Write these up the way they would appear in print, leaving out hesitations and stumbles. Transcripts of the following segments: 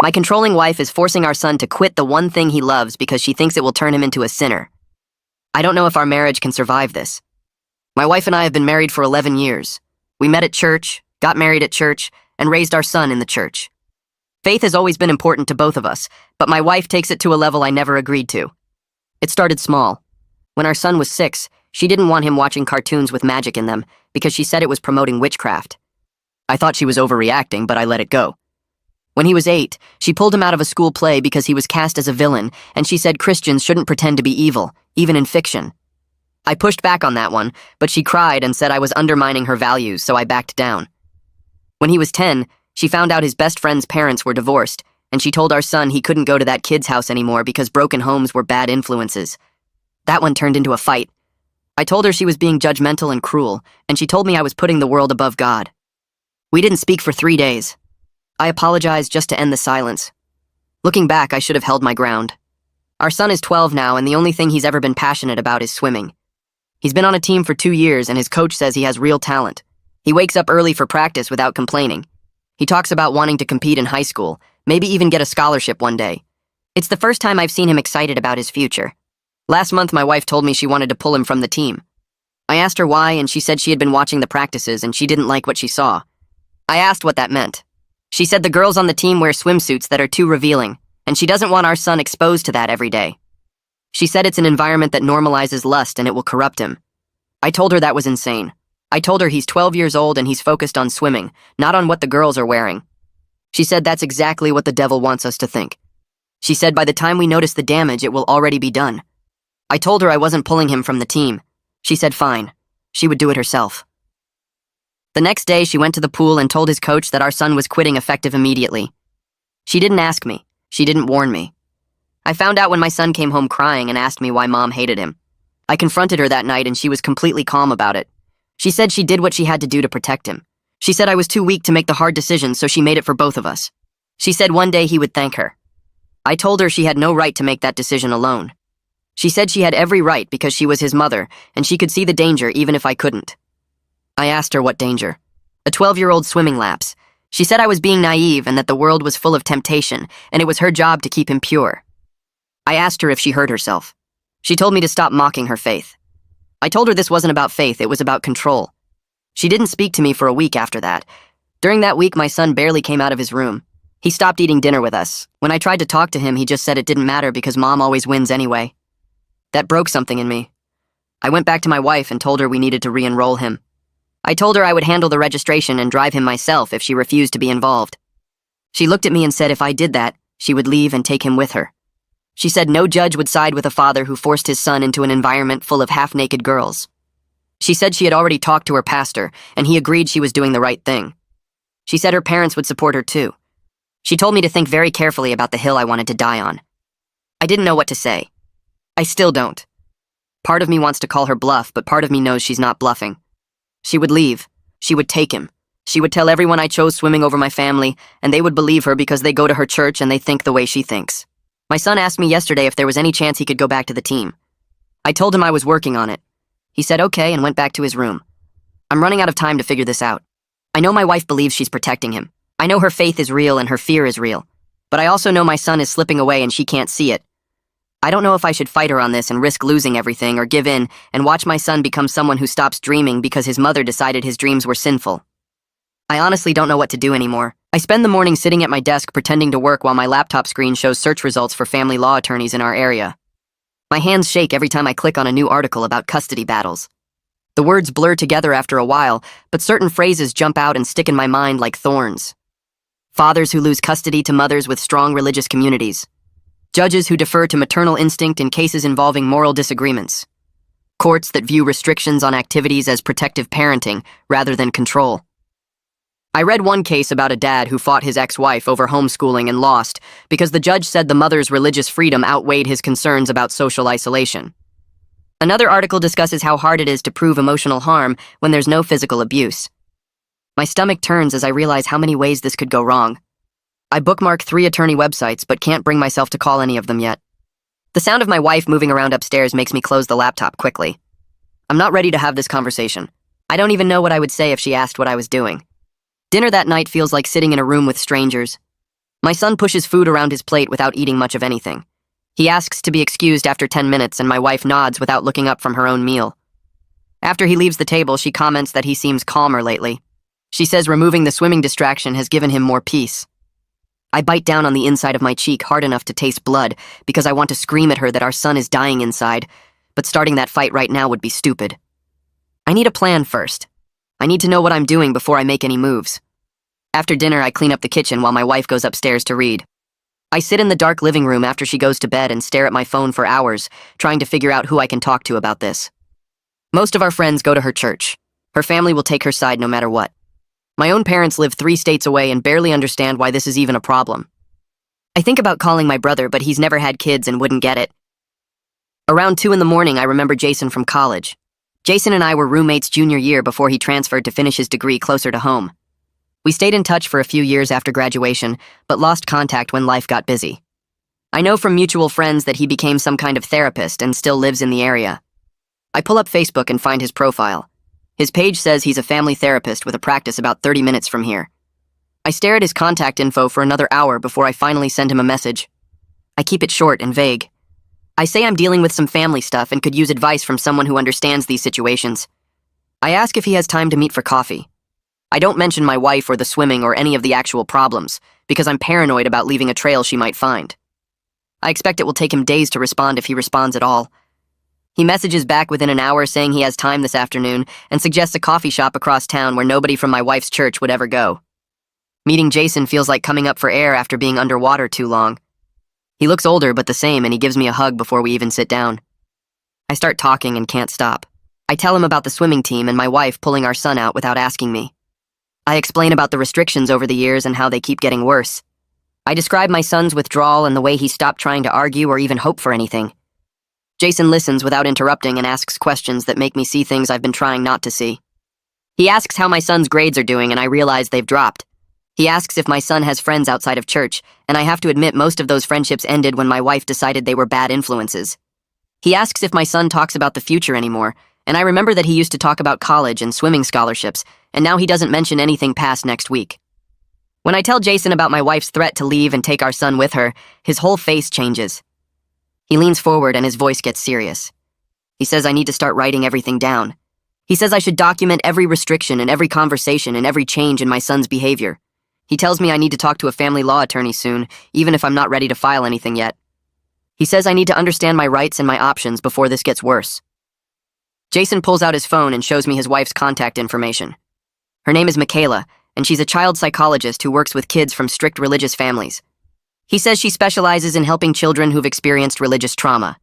My controlling wife is forcing our son to quit the one thing he loves because she thinks it will turn him into a sinner. I don't know if our marriage can survive this. My wife and I have been married for 11 years. We met at church, got married at church, and raised our son in the church. Faith has always been important to both of us, but my wife takes it to a level I never agreed to. It started small. When our son was 6, she didn't want him watching cartoons with magic in them because she said it was promoting witchcraft. I thought she was overreacting, but I let it go. When he was 8, she pulled him out of a school play because he was cast as a villain, and she said Christians shouldn't pretend to be evil, even in fiction. I pushed back on that one, but she cried and said I was undermining her values, so I backed down. When he was 10, she found out his best friend's parents were divorced, and she told our son he couldn't go to that kid's house anymore because broken homes were bad influences. That one turned into a fight. I told her she was being judgmental and cruel, and she told me I was putting the world above God. We didn't speak for 3 days. I apologized just to end the silence. Looking back, I should have held my ground. Our son is 12 now, and the only thing he's ever been passionate about is swimming. He's been on a team for 2 years, and his coach says he has real talent. He wakes up early for practice without complaining. He talks about wanting to compete in high school, maybe even get a scholarship one day. It's the first time I've seen him excited about his future. Last month, my wife told me she wanted to pull him from the team. I asked her why, and she said she had been watching the practices and she didn't like what she saw. I asked what that meant. She said the girls on the team wear swimsuits that are too revealing, and she doesn't want our son exposed to that every day. She said it's an environment that normalizes lust and it will corrupt him. I told her that was insane. I told her he's 12 years old and he's focused on swimming, not on what the girls are wearing. She said that's exactly what the devil wants us to think. She said by the time we notice the damage, it will already be done. I told her I wasn't pulling him from the team. She said fine. She would do it herself. The next day, she went to the pool and told his coach that our son was quitting effective immediately. She didn't ask me. She didn't warn me. I found out when my son came home crying and asked me why Mom hated him. I confronted her that night and she was completely calm about it. She said she did what she had to do to protect him. She said I was too weak to make the hard decisions, so she made it for both of us. She said one day he would thank her. I told her she had no right to make that decision alone. She said she had every right because she was his mother and she could see the danger even if I couldn't. I asked her what danger. A 12-year-old swimming lapse. She said I was being naive and that the world was full of temptation and it was her job to keep him pure. I asked her if she hurt herself. She told me to stop mocking her faith. I told her this wasn't about faith, it was about control. She didn't speak to me for a week after that. During that week, my son barely came out of his room. He stopped eating dinner with us. When I tried to talk to him, he just said it didn't matter because Mom always wins anyway. That broke something in me. I went back to my wife and told her we needed to re-enroll him. I told her I would handle the registration and drive him myself if she refused to be involved. She looked at me and said if I did that, she would leave and take him with her. She said no judge would side with a father who forced his son into an environment full of half-naked girls. She said she had already talked to her pastor, and he agreed she was doing the right thing. She said her parents would support her too. She told me to think very carefully about the hill I wanted to die on. I didn't know what to say. I still don't. Part of me wants to call her bluff, but part of me knows she's not bluffing. She would leave. She would take him. She would tell everyone I chose swimming over my family, and they would believe her because they go to her church and they think the way she thinks. My son asked me yesterday if there was any chance he could go back to the team. I told him I was working on it. He said okay and went back to his room. I'm running out of time to figure this out. I know my wife believes she's protecting him. I know her faith is real and her fear is real. But I also know my son is slipping away and she can't see it. I don't know if I should fight her on this and risk losing everything or give in and watch my son become someone who stops dreaming because his mother decided his dreams were sinful. I honestly don't know what to do anymore. I spend the morning sitting at my desk pretending to work while my laptop screen shows search results for family law attorneys in our area. My hands shake every time I click on a new article about custody battles. The words blur together after a while, but certain phrases jump out and stick in my mind like thorns. Fathers who lose custody to mothers with strong religious communities. Judges who defer to maternal instinct in cases involving moral disagreements. Courts that view restrictions on activities as protective parenting rather than control. I read one case about a dad who fought his ex-wife over homeschooling and lost because the judge said the mother's religious freedom outweighed his concerns about social isolation. Another article discusses how hard it is to prove emotional harm when there's no physical abuse. My stomach turns as I realize how many ways this could go wrong. I bookmark 3 attorney websites but can't bring myself to call any of them yet. The sound of my wife moving around upstairs makes me close the laptop quickly. I'm not ready to have this conversation. I don't even know what I would say if she asked what I was doing. Dinner that night feels like sitting in a room with strangers. My son pushes food around his plate without eating much of anything. He asks to be excused after 10 minutes, and my wife nods without looking up from her own meal. After he leaves the table, she comments that he seems calmer lately. She says removing the swimming distraction has given him more peace. I bite down on the inside of my cheek hard enough to taste blood because I want to scream at her that our son is dying inside, but starting that fight right now would be stupid. I need a plan first. I need to know what I'm doing before I make any moves. After dinner, I clean up the kitchen while my wife goes upstairs to read. I sit in the dark living room after she goes to bed and stare at my phone for hours, trying to figure out who I can talk to about this. Most of our friends go to her church. Her family will take her side no matter what. My own parents live 3 states away and barely understand why this is even a problem. I think about calling my brother, but he's never had kids and wouldn't get it. Around 2 in the morning, I remember Jason from college. Jason and I were roommates junior year before he transferred to finish his degree closer to home. We stayed in touch for a few years after graduation, but lost contact when life got busy. I know from mutual friends that he became some kind of therapist and still lives in the area. I pull up Facebook and find his profile. His page says he's a family therapist with a practice about 30 minutes from here. I stare at his contact info for another hour before I finally send him a message. I keep it short and vague. I say I'm dealing with some family stuff and could use advice from someone who understands these situations. I ask if he has time to meet for coffee. I don't mention my wife or the swimming or any of the actual problems, because I'm paranoid about leaving a trail she might find. I expect it will take him days to respond if he responds at all. He messages back within an hour saying he has time this afternoon and suggests a coffee shop across town where nobody from my wife's church would ever go. Meeting Jason feels like coming up for air after being underwater too long. He looks older but the same, and he gives me a hug before we even sit down. I start talking and can't stop. I tell him about the swimming team and my wife pulling our son out without asking me. I explain about the restrictions over the years and how they keep getting worse. I describe my son's withdrawal and the way he stopped trying to argue or even hope for anything. Jason listens without interrupting and asks questions that make me see things I've been trying not to see. He asks how my son's grades are doing, and I realize they've dropped. He asks if my son has friends outside of church, and I have to admit most of those friendships ended when my wife decided they were bad influences. He asks if my son talks about the future anymore, and I remember that he used to talk about college and swimming scholarships, and now he doesn't mention anything past next week. When I tell Jason about my wife's threat to leave and take our son with her, his whole face changes. He leans forward and his voice gets serious. He says I need to start writing everything down. He says I should document every restriction and every conversation and every change in my son's behavior. He tells me I need to talk to a family law attorney soon, even if I'm not ready to file anything yet. He says I need to understand my rights and my options before this gets worse. Jason pulls out his phone and shows me his wife's contact information. Her name is Michaela, and she's a child psychologist who works with kids from strict religious families. He says she specializes in helping children who've experienced religious trauma.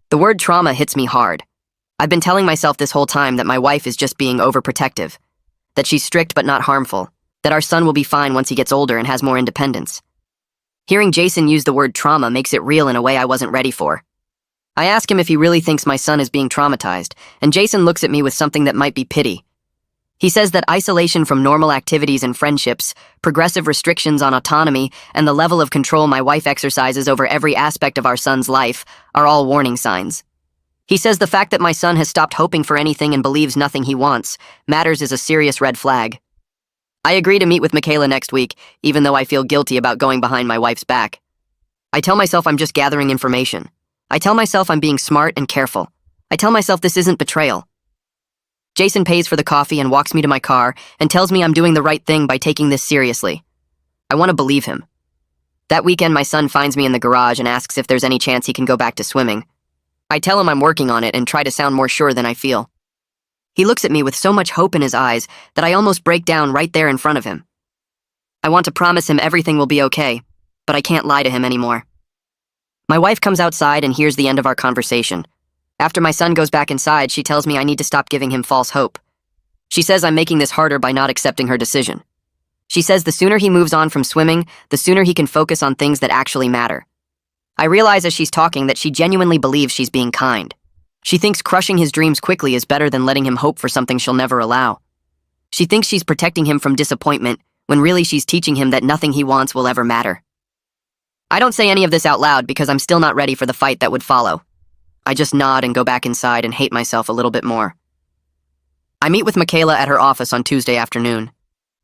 The word trauma hits me hard. I've been telling myself this whole time that my wife is just being overprotective, that she's strict but not harmful, that our son will be fine once he gets older and has more independence. Hearing Jason use the word trauma makes it real in a way I wasn't ready for. I ask him if he really thinks my son is being traumatized, and Jason looks at me with something that might be pity. He says that isolation from normal activities and friendships, progressive restrictions on autonomy, and the level of control my wife exercises over every aspect of our son's life are all warning signs. He says the fact that my son has stopped hoping for anything and believes nothing he wants matters is a serious red flag. I agree to meet with Michaela next week, even though I feel guilty about going behind my wife's back. I tell myself I'm just gathering information. I tell myself I'm being smart and careful. I tell myself this isn't betrayal. Jason pays for the coffee and walks me to my car and tells me I'm doing the right thing by taking this seriously. I want to believe him. That weekend, my son finds me in the garage and asks if there's any chance he can go back to swimming. I tell him I'm working on it and try to sound more sure than I feel. He looks at me with so much hope in his eyes that I almost break down right there in front of him. I want to promise him everything will be okay, but I can't lie to him anymore. My wife comes outside and hears the end of our conversation. After my son goes back inside, she tells me I need to stop giving him false hope. She says I'm making this harder by not accepting her decision. She says the sooner he moves on from swimming, the sooner he can focus on things that actually matter. I realize as she's talking that she genuinely believes she's being kind. She thinks crushing his dreams quickly is better than letting him hope for something she'll never allow. She thinks she's protecting him from disappointment, when really she's teaching him that nothing he wants will ever matter. I don't say any of this out loud because I'm still not ready for the fight that would follow. I just nod and go back inside and hate myself a little bit more. I meet with Michaela at her office on Tuesday afternoon.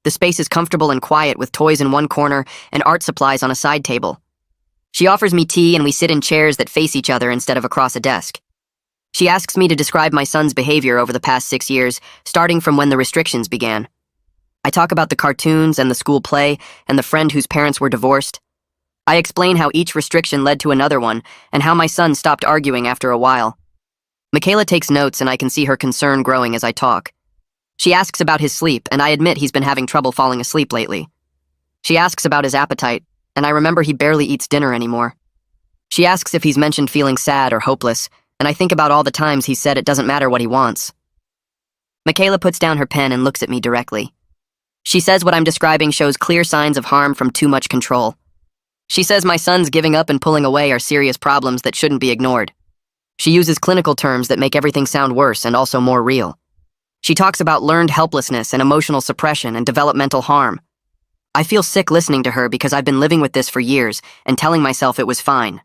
The space is comfortable and quiet with toys in one corner and art supplies on a side table. She offers me tea and we sit in chairs that face each other instead of across a desk. She asks me to describe my son's behavior over the past 6 years, starting from when the restrictions began. I talk about the cartoons and the school play and the friend whose parents were divorced. I explain how each restriction led to another one and how my son stopped arguing after a while. Michaela takes notes and I can see her concern growing as I talk. She asks about his sleep and I admit he's been having trouble falling asleep lately. She asks about his appetite and I remember he barely eats dinner anymore. She asks if he's mentioned feeling sad or hopeless, and I think about all the times he said it doesn't matter what he wants. Michaela puts down her pen and looks at me directly. She says what I'm describing shows clear signs of harm from too much control. She says my son's giving up and pulling away are serious problems that shouldn't be ignored. She uses clinical terms that make everything sound worse and also more real. She talks about learned helplessness and emotional suppression and developmental harm. I feel sick listening to her because I've been living with this for years and telling myself it was fine.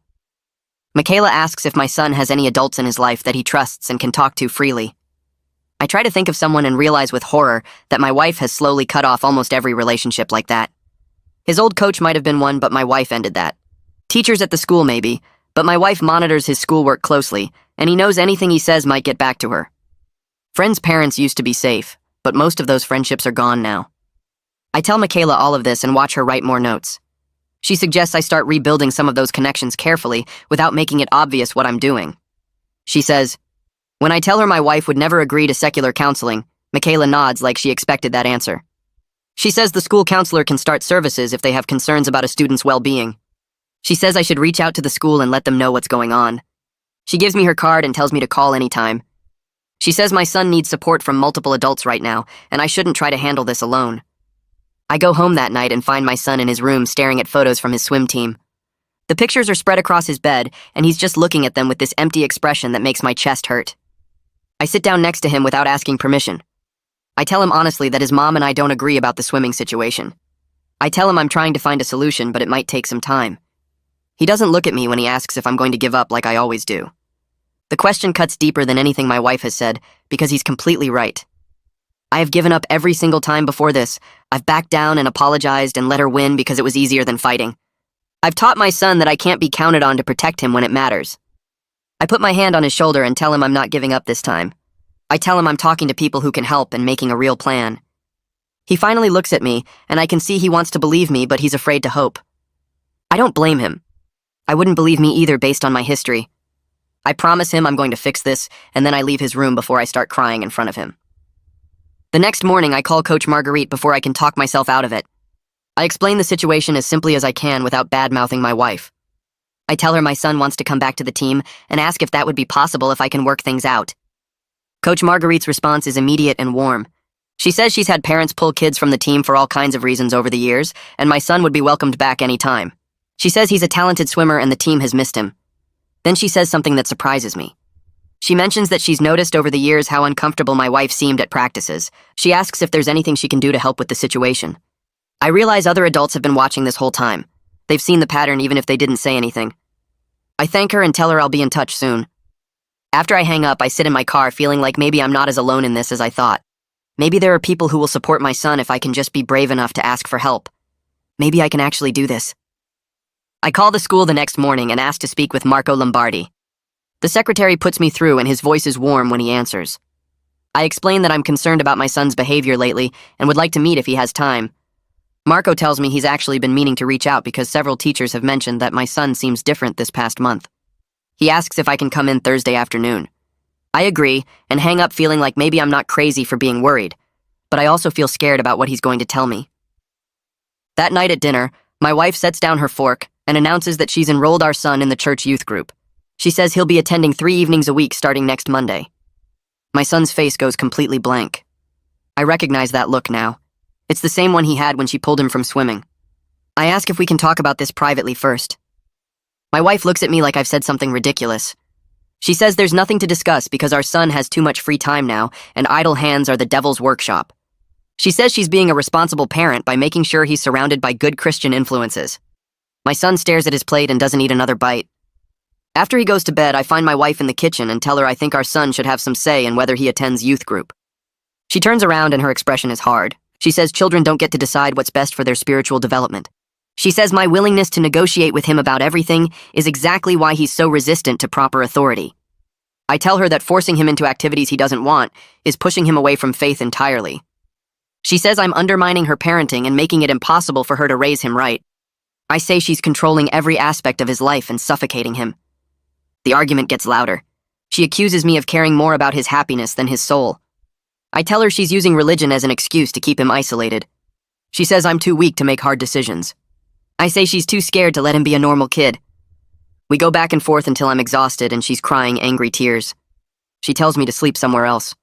Michaela asks if my son has any adults in his life that he trusts and can talk to freely. I try to think of someone and realize with horror that my wife has slowly cut off almost every relationship like that. His old coach might have been one, but my wife ended that. Teachers at the school maybe, but my wife monitors his schoolwork closely, and he knows anything he says might get back to her. Friends' parents used to be safe, but most of those friendships are gone now. I tell Michaela all of this and watch her write more notes. She suggests I start rebuilding some of those connections carefully without making it obvious what I'm doing. She says, when I tell her my wife would never agree to secular counseling, Michaela nods like she expected that answer. She says the school counselor can start services if they have concerns about a student's well-being. She says I should reach out to the school and let them know what's going on. She gives me her card and tells me to call anytime. She says my son needs support from multiple adults right now, and I shouldn't try to handle this alone. I go home that night and find my son in his room staring at photos from his swim team. The pictures are spread across his bed, and he's just looking at them with this empty expression that makes my chest hurt. I sit down next to him without asking permission. I tell him honestly that his mom and I don't agree about the swimming situation. I tell him I'm trying to find a solution, but it might take some time. He doesn't look at me when he asks if I'm going to give up like I always do. The question cuts deeper than anything my wife has said, because he's completely right. I have given up every single time before this. I've backed down and apologized and let her win because it was easier than fighting. I've taught my son that I can't be counted on to protect him when it matters. I put my hand on his shoulder and tell him I'm not giving up this time. I tell him I'm talking to people who can help and making a real plan. He finally looks at me, and I can see he wants to believe me, but he's afraid to hope. I don't blame him. I wouldn't believe me either based on my history. I promise him I'm going to fix this, and then I leave his room before I start crying in front of him. The next morning, I call Coach Marguerite before I can talk myself out of it. I explain the situation as simply as I can without bad-mouthing my wife. I tell her my son wants to come back to the team and ask if that would be possible if I can work things out. Coach Marguerite's response is immediate and warm. She says she's had parents pull kids from the team for all kinds of reasons over the years, and my son would be welcomed back any time. She says he's a talented swimmer and the team has missed him. Then she says something that surprises me. She mentions that she's noticed over the years how uncomfortable my wife seemed at practices. She asks if there's anything she can do to help with the situation. I realize other adults have been watching this whole time. They've seen the pattern even if they didn't say anything. I thank her and tell her I'll be in touch soon. After I hang up, I sit in my car feeling like maybe I'm not as alone in this as I thought. Maybe there are people who will support my son if I can just be brave enough to ask for help. Maybe I can actually do this. I call the school the next morning and ask to speak with Marco Lombardi. The secretary puts me through and his voice is warm when he answers. I explain that I'm concerned about my son's behavior lately and would like to meet if he has time. Marco tells me he's actually been meaning to reach out because several teachers have mentioned that my son seems different this past month. He asks if I can come in Thursday afternoon. I agree and hang up feeling like maybe I'm not crazy for being worried, but I also feel scared about what he's going to tell me. That night at dinner, my wife sets down her fork and announces that she's enrolled our son in the church youth group. She says he'll be attending 3 evenings a week starting next Monday. My son's face goes completely blank. I recognize that look now. It's the same one he had when she pulled him from swimming. I ask if we can talk about this privately first. My wife looks at me like I've said something ridiculous. She says there's nothing to discuss because our son has too much free time now and idle hands are the devil's workshop. She says she's being a responsible parent by making sure he's surrounded by good Christian influences. My son stares at his plate and doesn't eat another bite. After he goes to bed, I find my wife in the kitchen and tell her I think our son should have some say in whether he attends youth group. She turns around and her expression is hard. She says children don't get to decide what's best for their spiritual development. She says my willingness to negotiate with him about everything is exactly why he's so resistant to proper authority. I tell her that forcing him into activities he doesn't want is pushing him away from faith entirely. She says I'm undermining her parenting and making it impossible for her to raise him right. I say she's controlling every aspect of his life and suffocating him. The argument gets louder. She accuses me of caring more about his happiness than his soul. I tell her she's using religion as an excuse to keep him isolated. She says I'm too weak to make hard decisions. I say she's too scared to let him be a normal kid. We go back and forth until I'm exhausted and she's crying angry tears. She tells me to sleep somewhere else.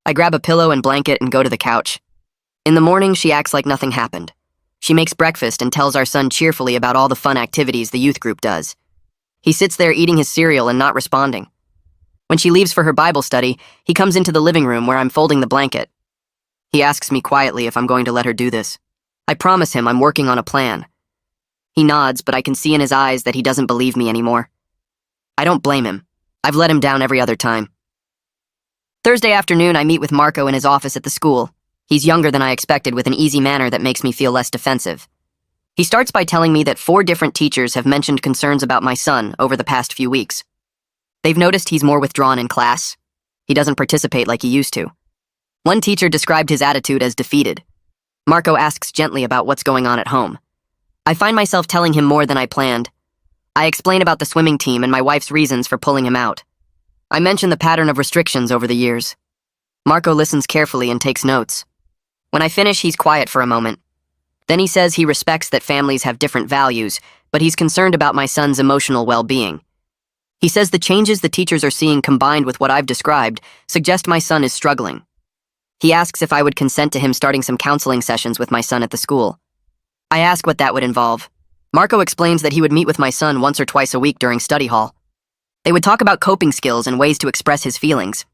I grab a pillow and blanket and go to the couch. In the morning, she acts like nothing happened. She makes breakfast and tells our son cheerfully about all the fun activities the youth group does. He sits there eating his cereal and not responding. When she leaves for her Bible study, he comes into the living room where I'm folding the blanket. He asks me quietly if I'm going to let her do this. I promise him I'm working on a plan. He nods, but I can see in his eyes that he doesn't believe me anymore. I don't blame him. I've let him down every other time. Thursday afternoon, I meet with Marco in his office at the school. He's younger than I expected, with an easy manner that makes me feel less defensive. He starts by telling me that 4 different teachers have mentioned concerns about my son over the past few weeks. They've noticed he's more withdrawn in class. He doesn't participate like he used to. One teacher described his attitude as defeated. Marco asks gently about what's going on at home. I find myself telling him more than I planned. I explain about the swimming team and my wife's reasons for pulling him out. I mention the pattern of restrictions over the years. Marco listens carefully and takes notes. When I finish, he's quiet for a moment. Then he says he respects that families have different values, but he's concerned about my son's emotional well-being. He says the changes the teachers are seeing combined with what I've described suggest my son is struggling. He asks if I would consent to him starting some counseling sessions with my son at the school. I ask what that would involve. Marco explains that he would meet with my son once or twice a week during study hall. They would talk about coping skills and ways to express his feelings.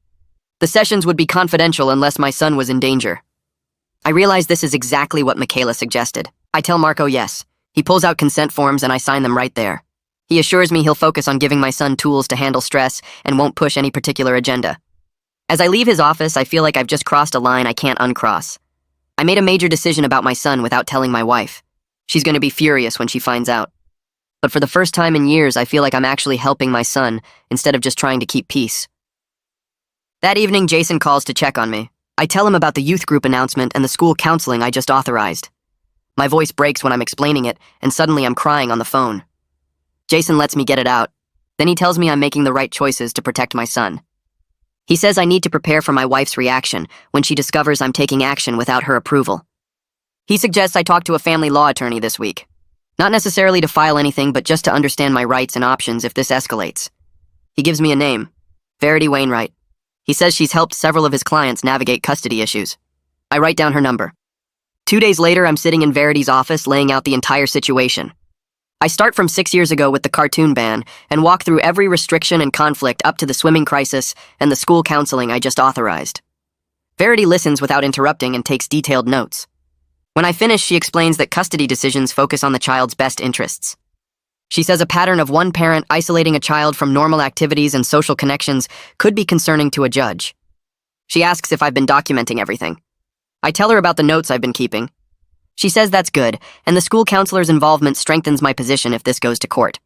The sessions would be confidential unless my son was in danger. I realize this is exactly what Michaela suggested. I tell Marco yes. He pulls out consent forms and I sign them right there. He assures me he'll focus on giving my son tools to handle stress and won't push any particular agenda. As I leave his office, I feel like I've just crossed a line I can't uncross. I made a major decision about my son without telling my wife. She's going to be furious when she finds out. But for the first time in years, I feel like I'm actually helping my son instead of just trying to keep peace. That evening, Jason calls to check on me. I tell him about the youth group announcement and the school counseling I just authorized. My voice breaks when I'm explaining it, and suddenly I'm crying on the phone. Jason lets me get it out. Then he tells me I'm making the right choices to protect my son. He says I need to prepare for my wife's reaction when she discovers I'm taking action without her approval. He suggests I talk to a family law attorney this week. Not necessarily to file anything, but just to understand my rights and options if this escalates. He gives me a name, Verity Wainwright. He says she's helped several of his clients navigate custody issues. I write down her number. 2 days later, I'm sitting in Verity's office laying out the entire situation. I start from 6 years ago with the cartoon ban and walk through every restriction and conflict up to the swimming crisis and the school counseling I just authorized. Verity listens without interrupting and takes detailed notes. When I finish, she explains that custody decisions focus on the child's best interests. She says a pattern of one parent isolating a child from normal activities and social connections could be concerning to a judge. She asks if I've been documenting everything. I tell her about the notes I've been keeping. She says that's good, and the school counselor's involvement strengthens my position if this goes to court.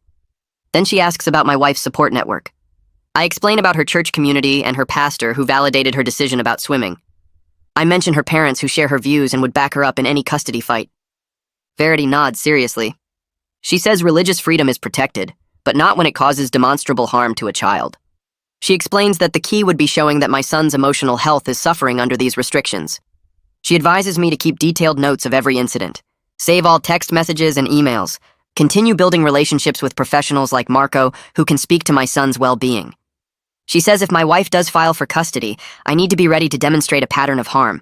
Then she asks about my wife's support network. I explain about her church community and her pastor who validated her decision about swimming. I mention her parents who share her views and would back her up in any custody fight. Verity nods seriously. She says religious freedom is protected, but not when it causes demonstrable harm to a child. She explains that the key would be showing that my son's emotional health is suffering under these restrictions. She advises me to keep detailed notes of every incident, save all text messages and emails, continue building relationships with professionals like Marco who can speak to my son's well-being. She says if my wife does file for custody, I need to be ready to demonstrate a pattern of harm.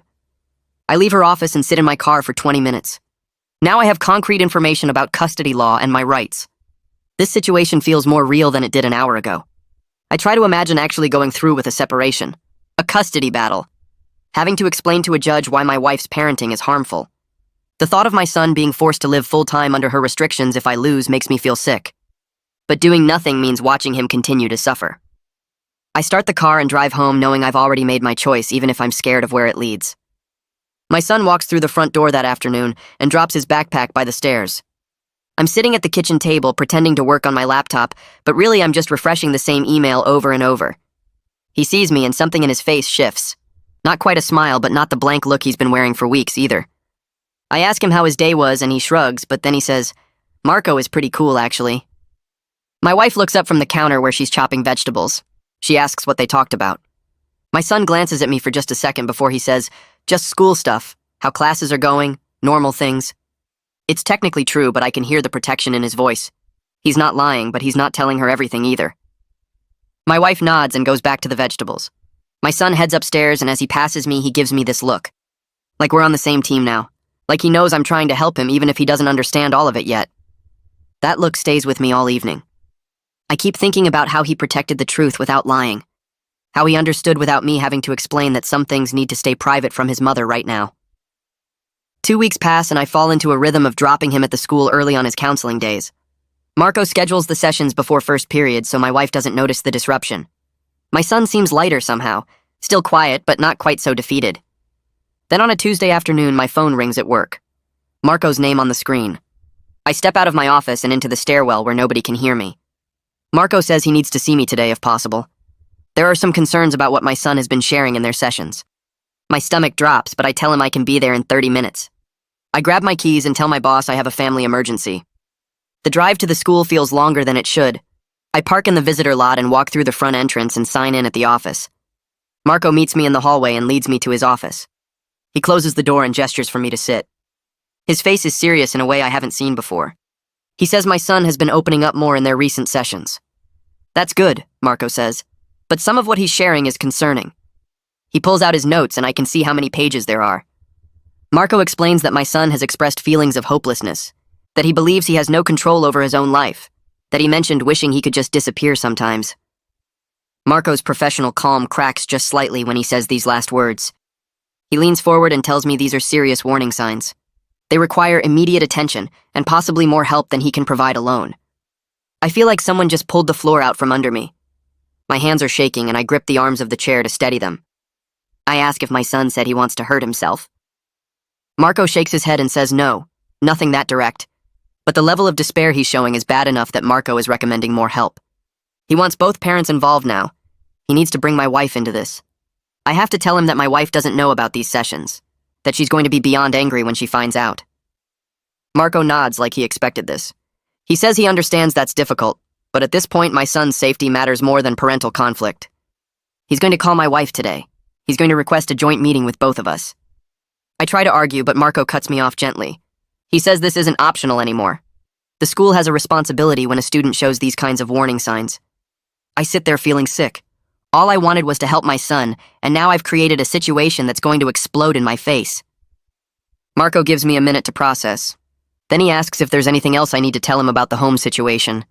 I leave her office and sit in my car for 20 minutes. Now I have concrete information about custody law and my rights. This situation feels more real than it did an hour ago. I try to imagine actually going through with a separation, a custody battle, having to explain to a judge why my wife's parenting is harmful. The thought of my son being forced to live full-time under her restrictions if I lose makes me feel sick. But doing nothing means watching him continue to suffer. I start the car and drive home knowing I've already made my choice, even if I'm scared of where it leads. My son walks through the front door that afternoon and drops his backpack by the stairs. I'm sitting at the kitchen table pretending to work on my laptop, but really I'm just refreshing the same email over and over. He sees me and something in his face shifts. Not quite a smile, but not the blank look he's been wearing for weeks either. I ask him how his day was and he shrugs, but then he says, "Marco is pretty cool, actually." My wife looks up from the counter where she's chopping vegetables. She asks what they talked about. My son glances at me for just a second before he says, "Just school stuff, how classes are going, normal things." It's technically true, but I can hear the protection in his voice. He's not lying, but he's not telling her everything either. My wife nods and goes back to the vegetables. My son heads upstairs, and as he passes me, he gives me this look. Like we're on the same team now. Like he knows I'm trying to help him even if he doesn't understand all of it yet. That look stays with me all evening. I keep thinking about how he protected the truth without lying. How he understood without me having to explain that some things need to stay private from his mother right now. 2 weeks pass and I fall into a rhythm of dropping him at the school early on his counseling days. Marco schedules the sessions before first period so my wife doesn't notice the disruption. My son seems lighter somehow, still quiet but not quite so defeated. Then on a Tuesday afternoon, my phone rings at work. Marco's name on the screen. I step out of my office and into the stairwell where nobody can hear me. Marco says he needs to see me today if possible. There are some concerns about what my son has been sharing in their sessions. My stomach drops, but I tell him I can be there in 30 minutes. I grab my keys and tell my boss I have a family emergency. The drive to the school feels longer than it should. I park in the visitor lot and walk through the front entrance and sign in at the office. Marco meets me in the hallway and leads me to his office. He closes the door and gestures for me to sit. His face is serious in a way I haven't seen before. He says my son has been opening up more in their recent sessions. "That's good," Marco says, "but some of what he's sharing is concerning." He pulls out his notes and I can see how many pages there are. Marco explains that my son has expressed feelings of hopelessness, that he believes he has no control over his own life, that he mentioned wishing he could just disappear sometimes. Marco's professional calm cracks just slightly when he says these last words. He leans forward and tells me these are serious warning signs. They require immediate attention and possibly more help than he can provide alone. I feel like someone just pulled the floor out from under me. My hands are shaking and I grip the arms of the chair to steady them. I ask if my son said he wants to hurt himself. Marco shakes his head and says no, nothing that direct. But the level of despair he's showing is bad enough that Marco is recommending more help. He wants both parents involved now. He needs to bring my wife into this. I have to tell him that my wife doesn't know about these sessions, that she's going to be beyond angry when she finds out. Marco nods like he expected this. He says he understands that's difficult, but at this point my son's safety matters more than parental conflict. He's going to call my wife today. He's going to request a joint meeting with both of us. I try to argue, but Marco cuts me off gently. He says this isn't optional anymore. The school has a responsibility when a student shows these kinds of warning signs. I sit there feeling sick. All I wanted was to help my son, and now I've created a situation that's going to explode in my face. Marco gives me a minute to process. Then he asks if there's anything else I need to tell him about the home situation.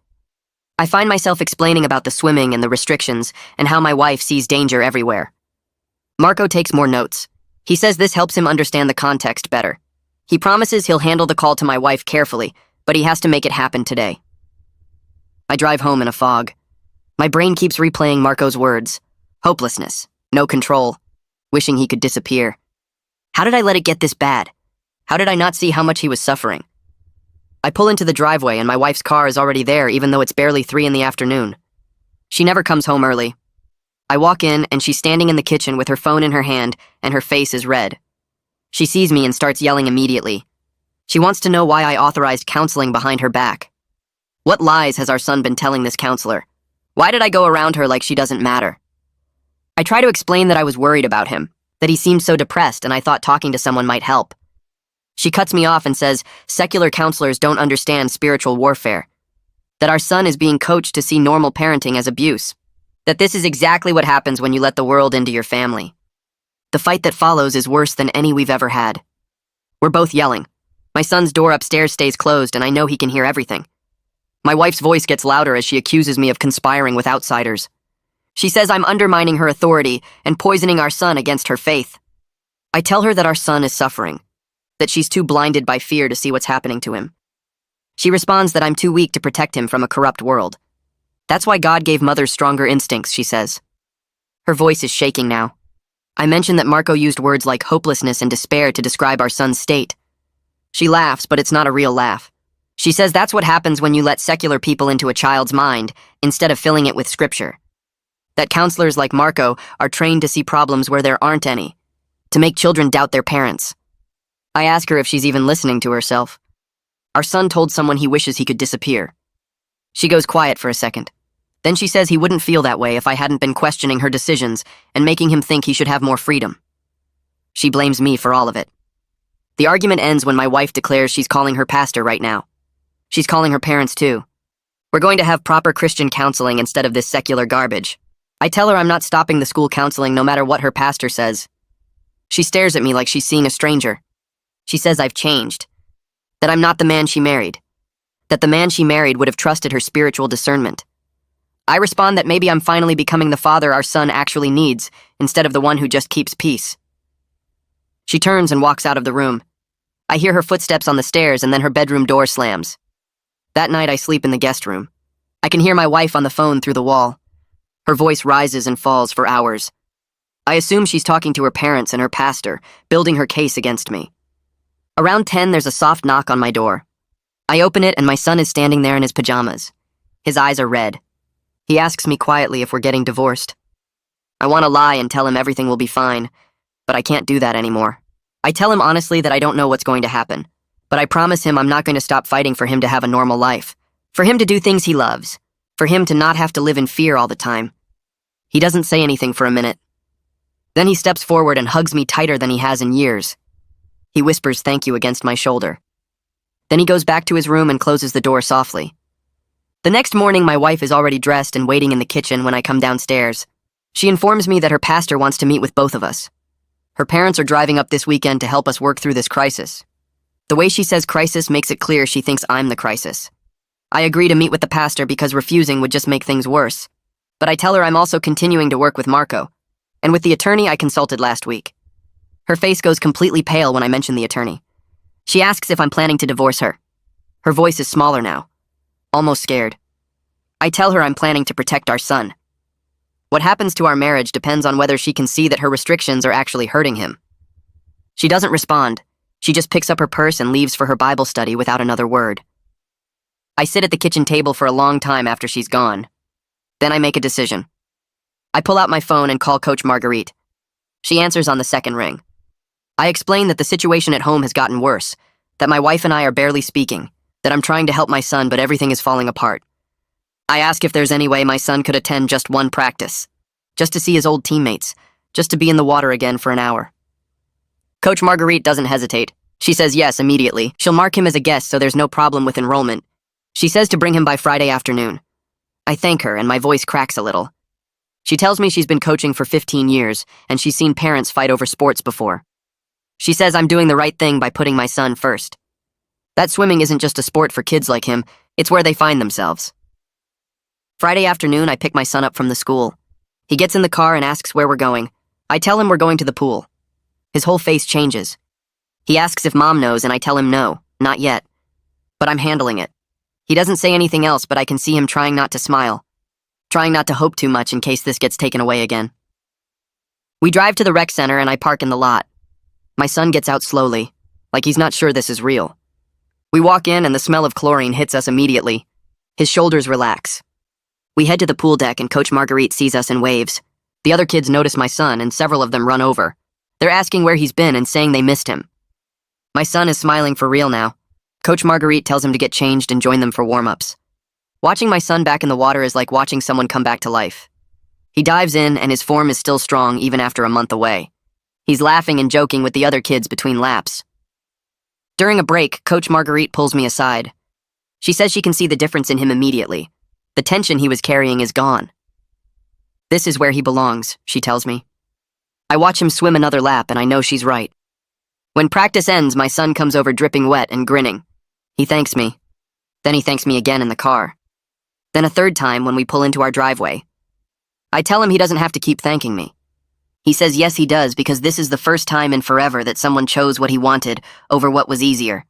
I find myself explaining about the swimming and the restrictions and how my wife sees danger everywhere. Marco takes more notes. He says this helps him understand the context better. He promises he'll handle the call to my wife carefully, but he has to make it happen today. I drive home in a fog. My brain keeps replaying Marco's words. Hopelessness, no control, wishing he could disappear. How did I let it get this bad? How did I not see how much he was suffering? I pull into the driveway and my wife's car is already there even though it's barely 3 in the afternoon. She never comes home early. I walk in and she's standing in the kitchen with her phone in her hand and her face is red. She sees me and starts yelling immediately. She wants to know why I authorized counseling behind her back. What lies has our son been telling this counselor? Why did I go around her like she doesn't matter? I try to explain that I was worried about him, that he seemed so depressed and I thought talking to someone might help. She cuts me off and says secular counselors don't understand spiritual warfare, that our son is being coached to see normal parenting as abuse, that this is exactly what happens when you let the world into your family. The fight that follows is worse than any we've ever had. We're both yelling. My son's door upstairs stays closed and I know he can hear everything. My wife's voice gets louder as she accuses me of conspiring with outsiders. She says I'm undermining her authority and poisoning our son against her faith. I tell her that our son is suffering, that she's too blinded by fear to see what's happening to him. She responds that I'm too weak to protect him from a corrupt world. That's why God gave mothers stronger instincts, she says. Her voice is shaking now. I mention that Marco used words like hopelessness and despair to describe our son's state. She laughs, but it's not a real laugh. She says that's what happens when you let secular people into a child's mind instead of filling it with scripture. That counselors like Marco are trained to see problems where there aren't any, to make children doubt their parents. I ask her if she's even listening to herself. Our son told someone he wishes he could disappear. She goes quiet for a second. Then she says he wouldn't feel that way if I hadn't been questioning her decisions and making him think he should have more freedom. She blames me for all of it. The argument ends when my wife declares she's calling her pastor right now. She's calling her parents too. We're going to have proper Christian counseling instead of this secular garbage. I tell her I'm not stopping the school counseling no matter what her pastor says. She stares at me like she's seeing a stranger. She says I've changed, that I'm not the man she married, that the man she married would have trusted her spiritual discernment. I respond that maybe I'm finally becoming the father our son actually needs instead of the one who just keeps peace. She turns and walks out of the room. I hear her footsteps on the stairs and then her bedroom door slams. That night I sleep in the guest room. I can hear my wife on the phone through the wall. Her voice rises and falls for hours. I assume she's talking to her parents and her pastor, building her case against me. Around 10, there's a soft knock on my door. I open it and my son is standing there in his pajamas. His eyes are red. He asks me quietly if we're getting divorced. I want to lie and tell him everything will be fine, but I can't do that anymore. I tell him honestly that I don't know what's going to happen, but I promise him I'm not going to stop fighting for him to have a normal life, for him to do things he loves, for him to not have to live in fear all the time. He doesn't say anything for a minute. Then he steps forward and hugs me tighter than he has in years. He whispers thank you against my shoulder. Then he goes back to his room and closes the door softly. The next morning, my wife is already dressed and waiting in the kitchen when I come downstairs. She informs me that her pastor wants to meet with both of us. Her parents are driving up this weekend to help us work through this crisis. The way she says crisis makes it clear she thinks I'm the crisis. I agree to meet with the pastor because refusing would just make things worse. But I tell her I'm also continuing to work with Marco, and with the attorney I consulted last week. Her face goes completely pale when I mention the attorney. She asks if I'm planning to divorce her. Her voice is smaller now, almost scared. I tell her I'm planning to protect our son. What happens to our marriage depends on whether she can see that her restrictions are actually hurting him. She doesn't respond. She just picks up her purse and leaves for her Bible study without another word. I sit at the kitchen table for a long time after she's gone. Then I make a decision. I pull out my phone and call Coach Marguerite. She answers on the second ring. I explain that the situation at home has gotten worse, that my wife and I are barely speaking, that I'm trying to help my son but everything is falling apart. I ask if there's any way my son could attend just one practice, just to see his old teammates, just to be in the water again for an hour. Coach Marguerite doesn't hesitate. She says yes immediately. She'll mark him as a guest so there's no problem with enrollment. She says to bring him by Friday afternoon. I thank her and my voice cracks a little. She tells me she's been coaching for 15 years and she's seen parents fight over sports before. She says I'm doing the right thing by putting my son first. That swimming isn't just a sport for kids like him, it's where they find themselves. Friday afternoon, I pick my son up from the school. He gets in the car and asks where we're going. I tell him we're going to the pool. His whole face changes. He asks if Mom knows and I tell him no, not yet. But I'm handling it. He doesn't say anything else, but I can see him trying not to smile, trying not to hope too much in case this gets taken away again. We drive to the rec center and I park in the lot. My son gets out slowly, like he's not sure this is real. We walk in and the smell of chlorine hits us immediately. His shoulders relax. We head to the pool deck and Coach Marguerite sees us and waves. The other kids notice my son and several of them run over. They're asking where he's been and saying they missed him. My son is smiling for real now. Coach Marguerite tells him to get changed and join them for warm-ups. Watching my son back in the water is like watching someone come back to life. He dives in and his form is still strong even after a month away. He's laughing and joking with the other kids between laps. During a break, Coach Marguerite pulls me aside. She says she can see the difference in him immediately. The tension he was carrying is gone. This is where he belongs, she tells me. I watch him swim another lap and I know she's right. When practice ends, my son comes over dripping wet and grinning. He thanks me. Then he thanks me again in the car. Then a third time when we pull into our driveway. I tell him he doesn't have to keep thanking me. He says yes he does because this is the first time in forever that someone chose what he wanted over what was easier.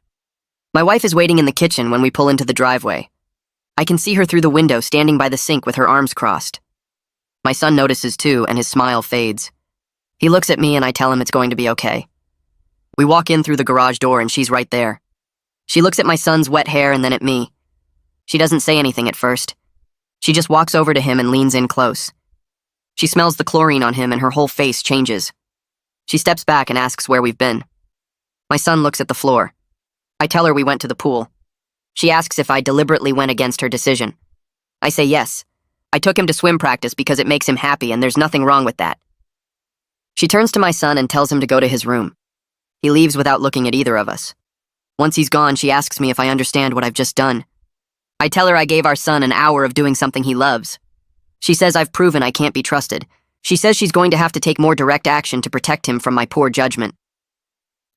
My wife is waiting in the kitchen when we pull into the driveway. I can see her through the window standing by the sink with her arms crossed. My son notices too and his smile fades. He looks at me and I tell him it's going to be okay. We walk in through the garage door and she's right there. She looks at my son's wet hair and then at me. She doesn't say anything at first. She just walks over to him and leans in close. She smells the chlorine on him and her whole face changes. She steps back and asks where we've been. My son looks at the floor. I tell her we went to the pool. She asks if I deliberately went against her decision. I say yes. I took him to swim practice because it makes him happy and there's nothing wrong with that. She turns to my son and tells him to go to his room. He leaves without looking at either of us. Once he's gone, she asks me if I understand what I've just done. I tell her I gave our son an hour of doing something he loves. She says I've proven I can't be trusted. She says she's going to have to take more direct action to protect him from my poor judgment.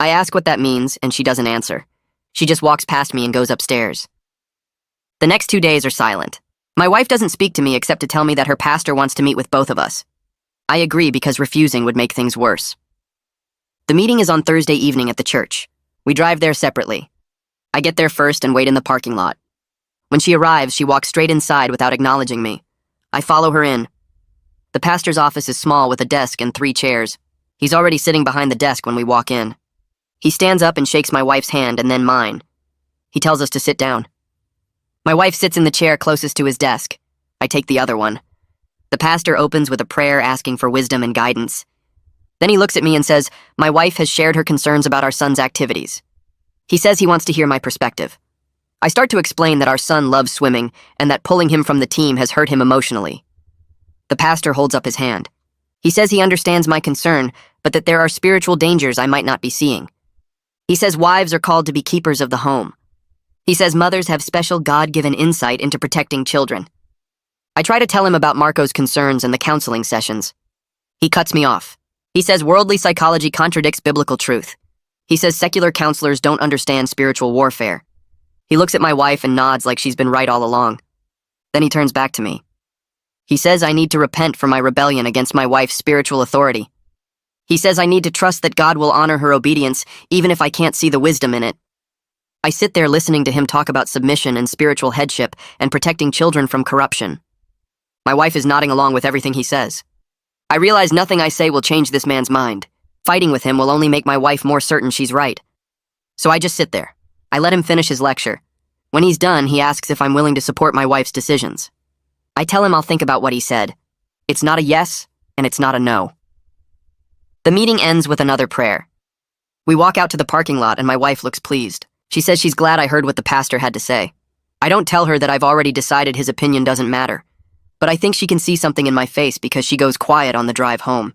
I ask what that means, and she doesn't answer. She just walks past me and goes upstairs. The next 2 days are silent. My wife doesn't speak to me except to tell me that her pastor wants to meet with both of us. I agree because refusing would make things worse. The meeting is on Thursday evening at the church. We drive there separately. I get there first and wait in the parking lot. When she arrives, she walks straight inside without acknowledging me. I follow her in. The pastor's office is small with a desk and 3 chairs. He's already sitting behind the desk when we walk in. He stands up and shakes my wife's hand and then mine. He tells us to sit down. My wife sits in the chair closest to his desk. I take the other one. The pastor opens with a prayer asking for wisdom and guidance. Then he looks at me and says, my wife has shared her concerns about our son's activities. He says he wants to hear my perspective. I start to explain that our son loves swimming and that pulling him from the team has hurt him emotionally. The pastor holds up his hand. He says he understands my concern, but that there are spiritual dangers I might not be seeing. He says wives are called to be keepers of the home. He says mothers have special God-given insight into protecting children. I try to tell him about Marco's concerns and the counseling sessions. He cuts me off. He says worldly psychology contradicts biblical truth. He says secular counselors don't understand spiritual warfare. He looks at my wife and nods like she's been right all along. Then he turns back to me. He says I need to repent for my rebellion against my wife's spiritual authority. He says I need to trust that God will honor her obedience even if I can't see the wisdom in it. I sit there listening to him talk about submission and spiritual headship and protecting children from corruption. My wife is nodding along with everything he says. I realize nothing I say will change this man's mind. Fighting with him will only make my wife more certain she's right. So I just sit there. I let him finish his lecture. When he's done, he asks if I'm willing to support my wife's decisions. I tell him I'll think about what he said. It's not a yes, and it's not a no. The meeting ends with another prayer. We walk out to the parking lot and my wife looks pleased. She says she's glad I heard what the pastor had to say. I don't tell her that I've already decided his opinion doesn't matter, but I think she can see something in my face because she goes quiet on the drive home.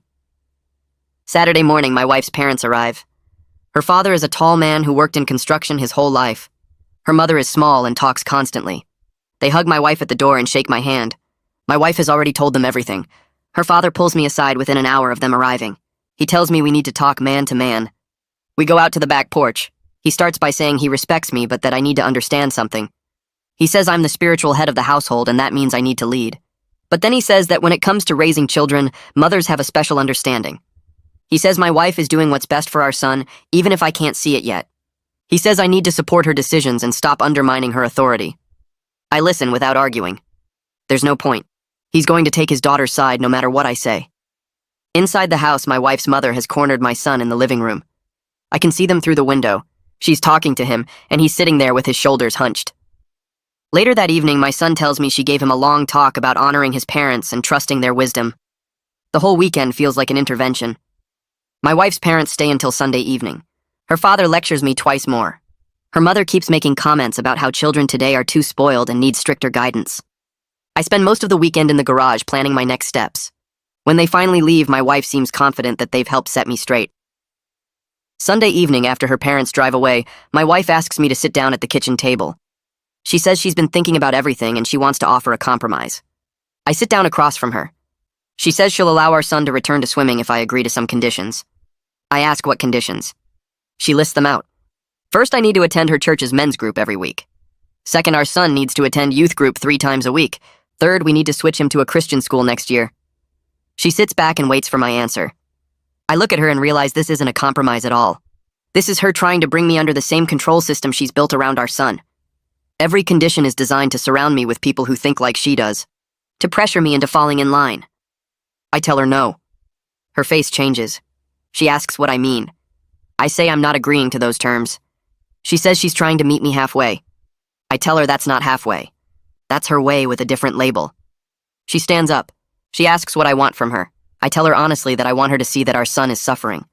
Saturday morning, my wife's parents arrive. Her father is a tall man who worked in construction his whole life. Her mother is small and talks constantly. They hug my wife at the door and shake my hand. My wife has already told them everything. Her father pulls me aside within an hour of them arriving. He tells me we need to talk man to man. We go out to the back porch. He starts by saying he respects me but that I need to understand something. He says I'm the spiritual head of the household and that means I need to lead. But then he says that when it comes to raising children, mothers have a special understanding. He says my wife is doing what's best for our son, even if I can't see it yet. He says I need to support her decisions and stop undermining her authority. I listen without arguing. There's no point. He's going to take his daughter's side no matter what I say. Inside the house, my wife's mother has cornered my son in the living room. I can see them through the window. She's talking to him, and he's sitting there with his shoulders hunched. Later that evening, my son tells me she gave him a long talk about honoring his parents and trusting their wisdom. The whole weekend feels like an intervention. My wife's parents stay until Sunday evening. Her father lectures me twice more. Her mother keeps making comments about how children today are too spoiled and need stricter guidance. I spend most of the weekend in the garage planning my next steps. When they finally leave, my wife seems confident that they've helped set me straight. Sunday evening, after her parents drive away, my wife asks me to sit down at the kitchen table. She says she's been thinking about everything and she wants to offer a compromise. I sit down across from her. She says she'll allow our son to return to swimming if I agree to some conditions. I ask what conditions. She lists them out. First, I need to attend her church's men's group every week. Second, our son needs to attend youth group 3 times a week. Third, we need to switch him to a Christian school next year. She sits back and waits for my answer. I look at her and realize this isn't a compromise at all. This is her trying to bring me under the same control system she's built around our son. Every condition is designed to surround me with people who think like she does, to pressure me into falling in line. I tell her no. Her face changes. She asks what I mean. I say I'm not agreeing to those terms. She says she's trying to meet me halfway. I tell her that's not halfway. That's her way with a different label. She stands up. She asks what I want from her. I tell her honestly that I want her to see that our son is suffering.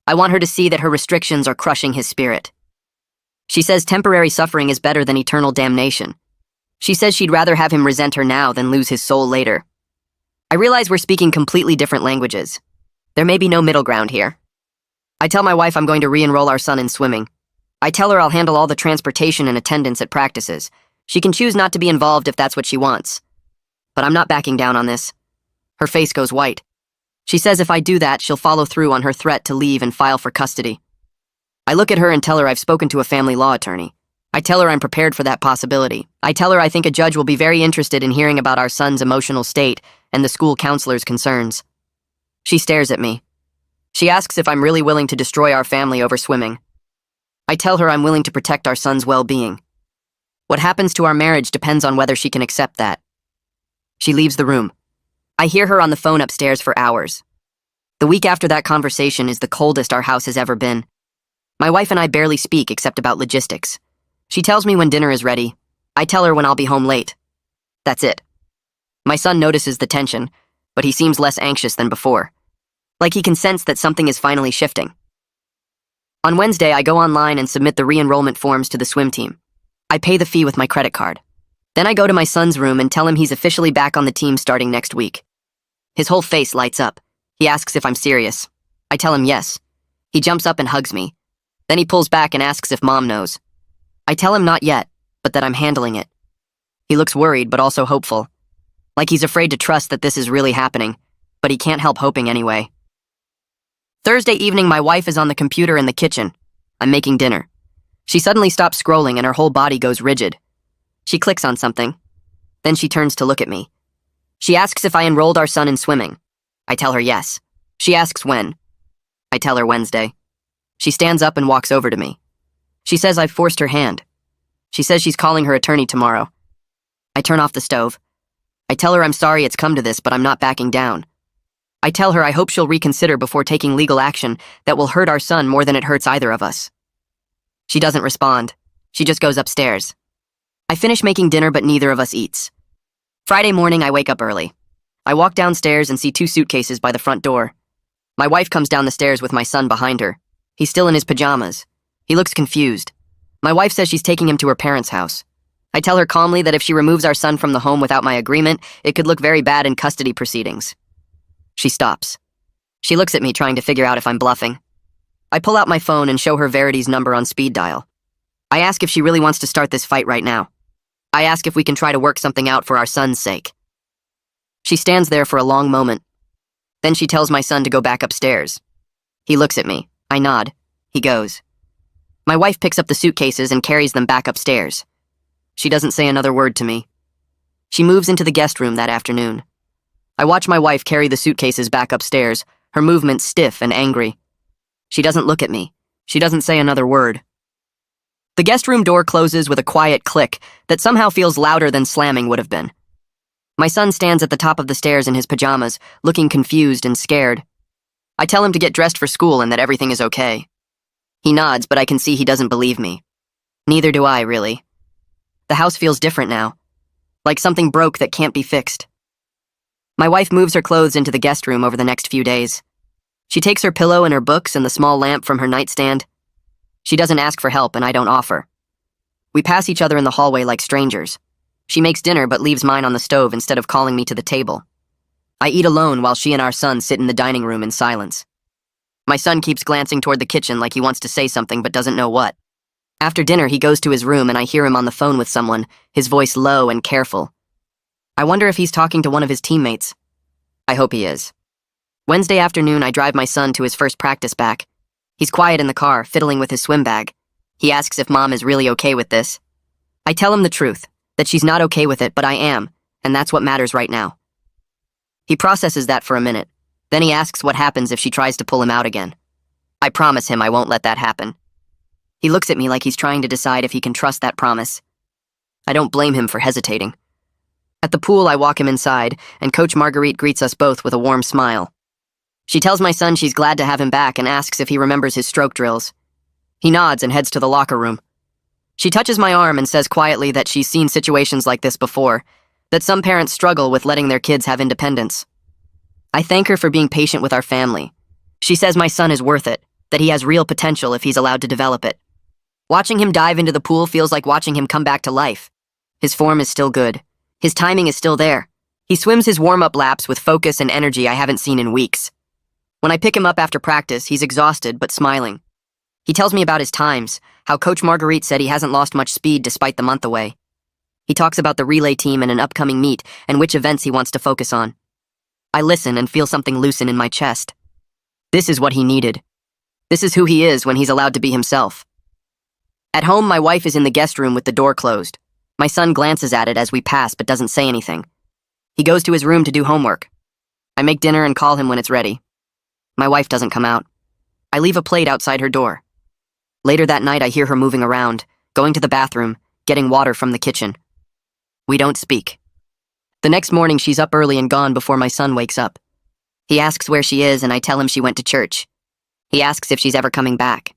I want her to see that her restrictions are crushing his spirit. She says temporary suffering is better than eternal damnation. She says she'd rather have him resent her now than lose his soul later. I realize we're speaking completely different languages. There may be no middle ground here. I tell my wife I'm going to re-enroll our son in swimming. I tell her I'll handle all the transportation and attendance at practices. She can choose not to be involved if that's what she wants. But I'm not backing down on this. Her face goes white. She says if I do that, she'll follow through on her threat to leave and file for custody. I look at her and tell her I've spoken to a family law attorney. I tell her I'm prepared for that possibility. I tell her I think a judge will be very interested in hearing about our son's emotional state and the school counselor's concerns. She stares at me. She asks if I'm really willing to destroy our family over swimming. I tell her I'm willing to protect our son's well-being. What happens to our marriage depends on whether she can accept that. She leaves the room. I hear her on the phone upstairs for hours. The week after that conversation is the coldest our house has ever been. My wife and I barely speak except about logistics. She tells me when dinner is ready. I tell her when I'll be home late. That's it. My son notices the tension, but he seems less anxious than before. Like he can sense that something is finally shifting. On Wednesday, I go online and submit the re-enrollment forms to the swim team. I pay the fee with my credit card. Then I go to my son's room and tell him he's officially back on the team starting next week. His whole face lights up. He asks if I'm serious. I tell him yes. He jumps up and hugs me. Then he pulls back and asks if Mom knows. I tell him not yet, but that I'm handling it. He looks worried but also hopeful. Like he's afraid to trust that this is really happening, but he can't help hoping anyway. Thursday evening, my wife is on the computer in the kitchen. I'm making dinner. She suddenly stops scrolling and her whole body goes rigid. She clicks on something. Then she turns to look at me. She asks if I enrolled our son in swimming. I tell her yes. She asks when. I tell her Wednesday. She stands up and walks over to me. She says I've forced her hand. She says she's calling her attorney tomorrow. I turn off the stove. I tell her I'm sorry it's come to this, but I'm not backing down. I tell her I hope she'll reconsider before taking legal action that will hurt our son more than it hurts either of us. She doesn't respond. She just goes upstairs. I finish making dinner, but neither of us eats. Friday morning, I wake up early. I walk downstairs and see 2 suitcases by the front door. My wife comes down the stairs with my son behind her. He's still in his pajamas. He looks confused. My wife says she's taking him to her parents' house. I tell her calmly that if she removes our son from the home without my agreement, it could look very bad in custody proceedings. She stops. She looks at me, trying to figure out if I'm bluffing. I pull out my phone and show her Verity's number on speed dial. I ask if she really wants to start this fight right now. I ask if we can try to work something out for our son's sake. She stands there for a long moment. Then she tells my son to go back upstairs. He looks at me. I nod. He goes. My wife picks up the suitcases and carries them back upstairs. She doesn't say another word to me. She moves into the guest room that afternoon. I watch my wife carry the suitcases back upstairs, her movements stiff and angry. She doesn't look at me. She doesn't say another word. The guest room door closes with a quiet click that somehow feels louder than slamming would have been. My son stands at the top of the stairs in his pajamas, looking confused and scared. I tell him to get dressed for school and that everything is okay. He nods, but I can see he doesn't believe me. Neither do I, really. The house feels different now, like something broke that can't be fixed. My wife moves her clothes into the guest room over the next few days. She takes her pillow and her books and the small lamp from her nightstand. She doesn't ask for help, and I don't offer. We pass each other in the hallway like strangers. She makes dinner but leaves mine on the stove instead of calling me to the table. I eat alone while she and our son sit in the dining room in silence. My son keeps glancing toward the kitchen like he wants to say something but doesn't know what. After dinner, he goes to his room and I hear him on the phone with someone, his voice low and careful. I wonder if he's talking to one of his teammates. I hope he is. Wednesday afternoon, I drive my son to his first practice back. He's quiet in the car, fiddling with his swim bag. He asks if Mom is really okay with this. I tell him the truth, that she's not okay with it, but I am, and that's what matters right now. He processes that for a minute. Then he asks what happens if she tries to pull him out again. I promise him I won't let that happen. He looks at me like he's trying to decide if he can trust that promise. I don't blame him for hesitating. At the pool, I walk him inside, and Coach Marguerite greets us both with a warm smile. She tells my son she's glad to have him back and asks if he remembers his stroke drills. He nods and heads to the locker room. She touches my arm and says quietly that she's seen situations like this before, that some parents struggle with letting their kids have independence. I thank her for being patient with our family. She says my son is worth it, that he has real potential if he's allowed to develop it. Watching him dive into the pool feels like watching him come back to life. His form is still good. His timing is still there. He swims his warm-up laps with focus and energy I haven't seen in weeks. When I pick him up after practice, he's exhausted but smiling. He tells me about his times, how Coach Marguerite said he hasn't lost much speed despite the month away. He talks about the relay team and an upcoming meet and which events he wants to focus on. I listen and feel something loosen in my chest. This is what he needed. This is who he is when he's allowed to be himself. At home, my wife is in the guest room with the door closed. My son glances at it as we pass but doesn't say anything. He goes to his room to do homework. I make dinner and call him when it's ready. My wife doesn't come out. I leave a plate outside her door. Later that night, I hear her moving around, going to the bathroom, getting water from the kitchen. We don't speak. The next morning, she's up early and gone before my son wakes up. He asks where she is, and I tell him she went to church. He asks if she's ever coming back.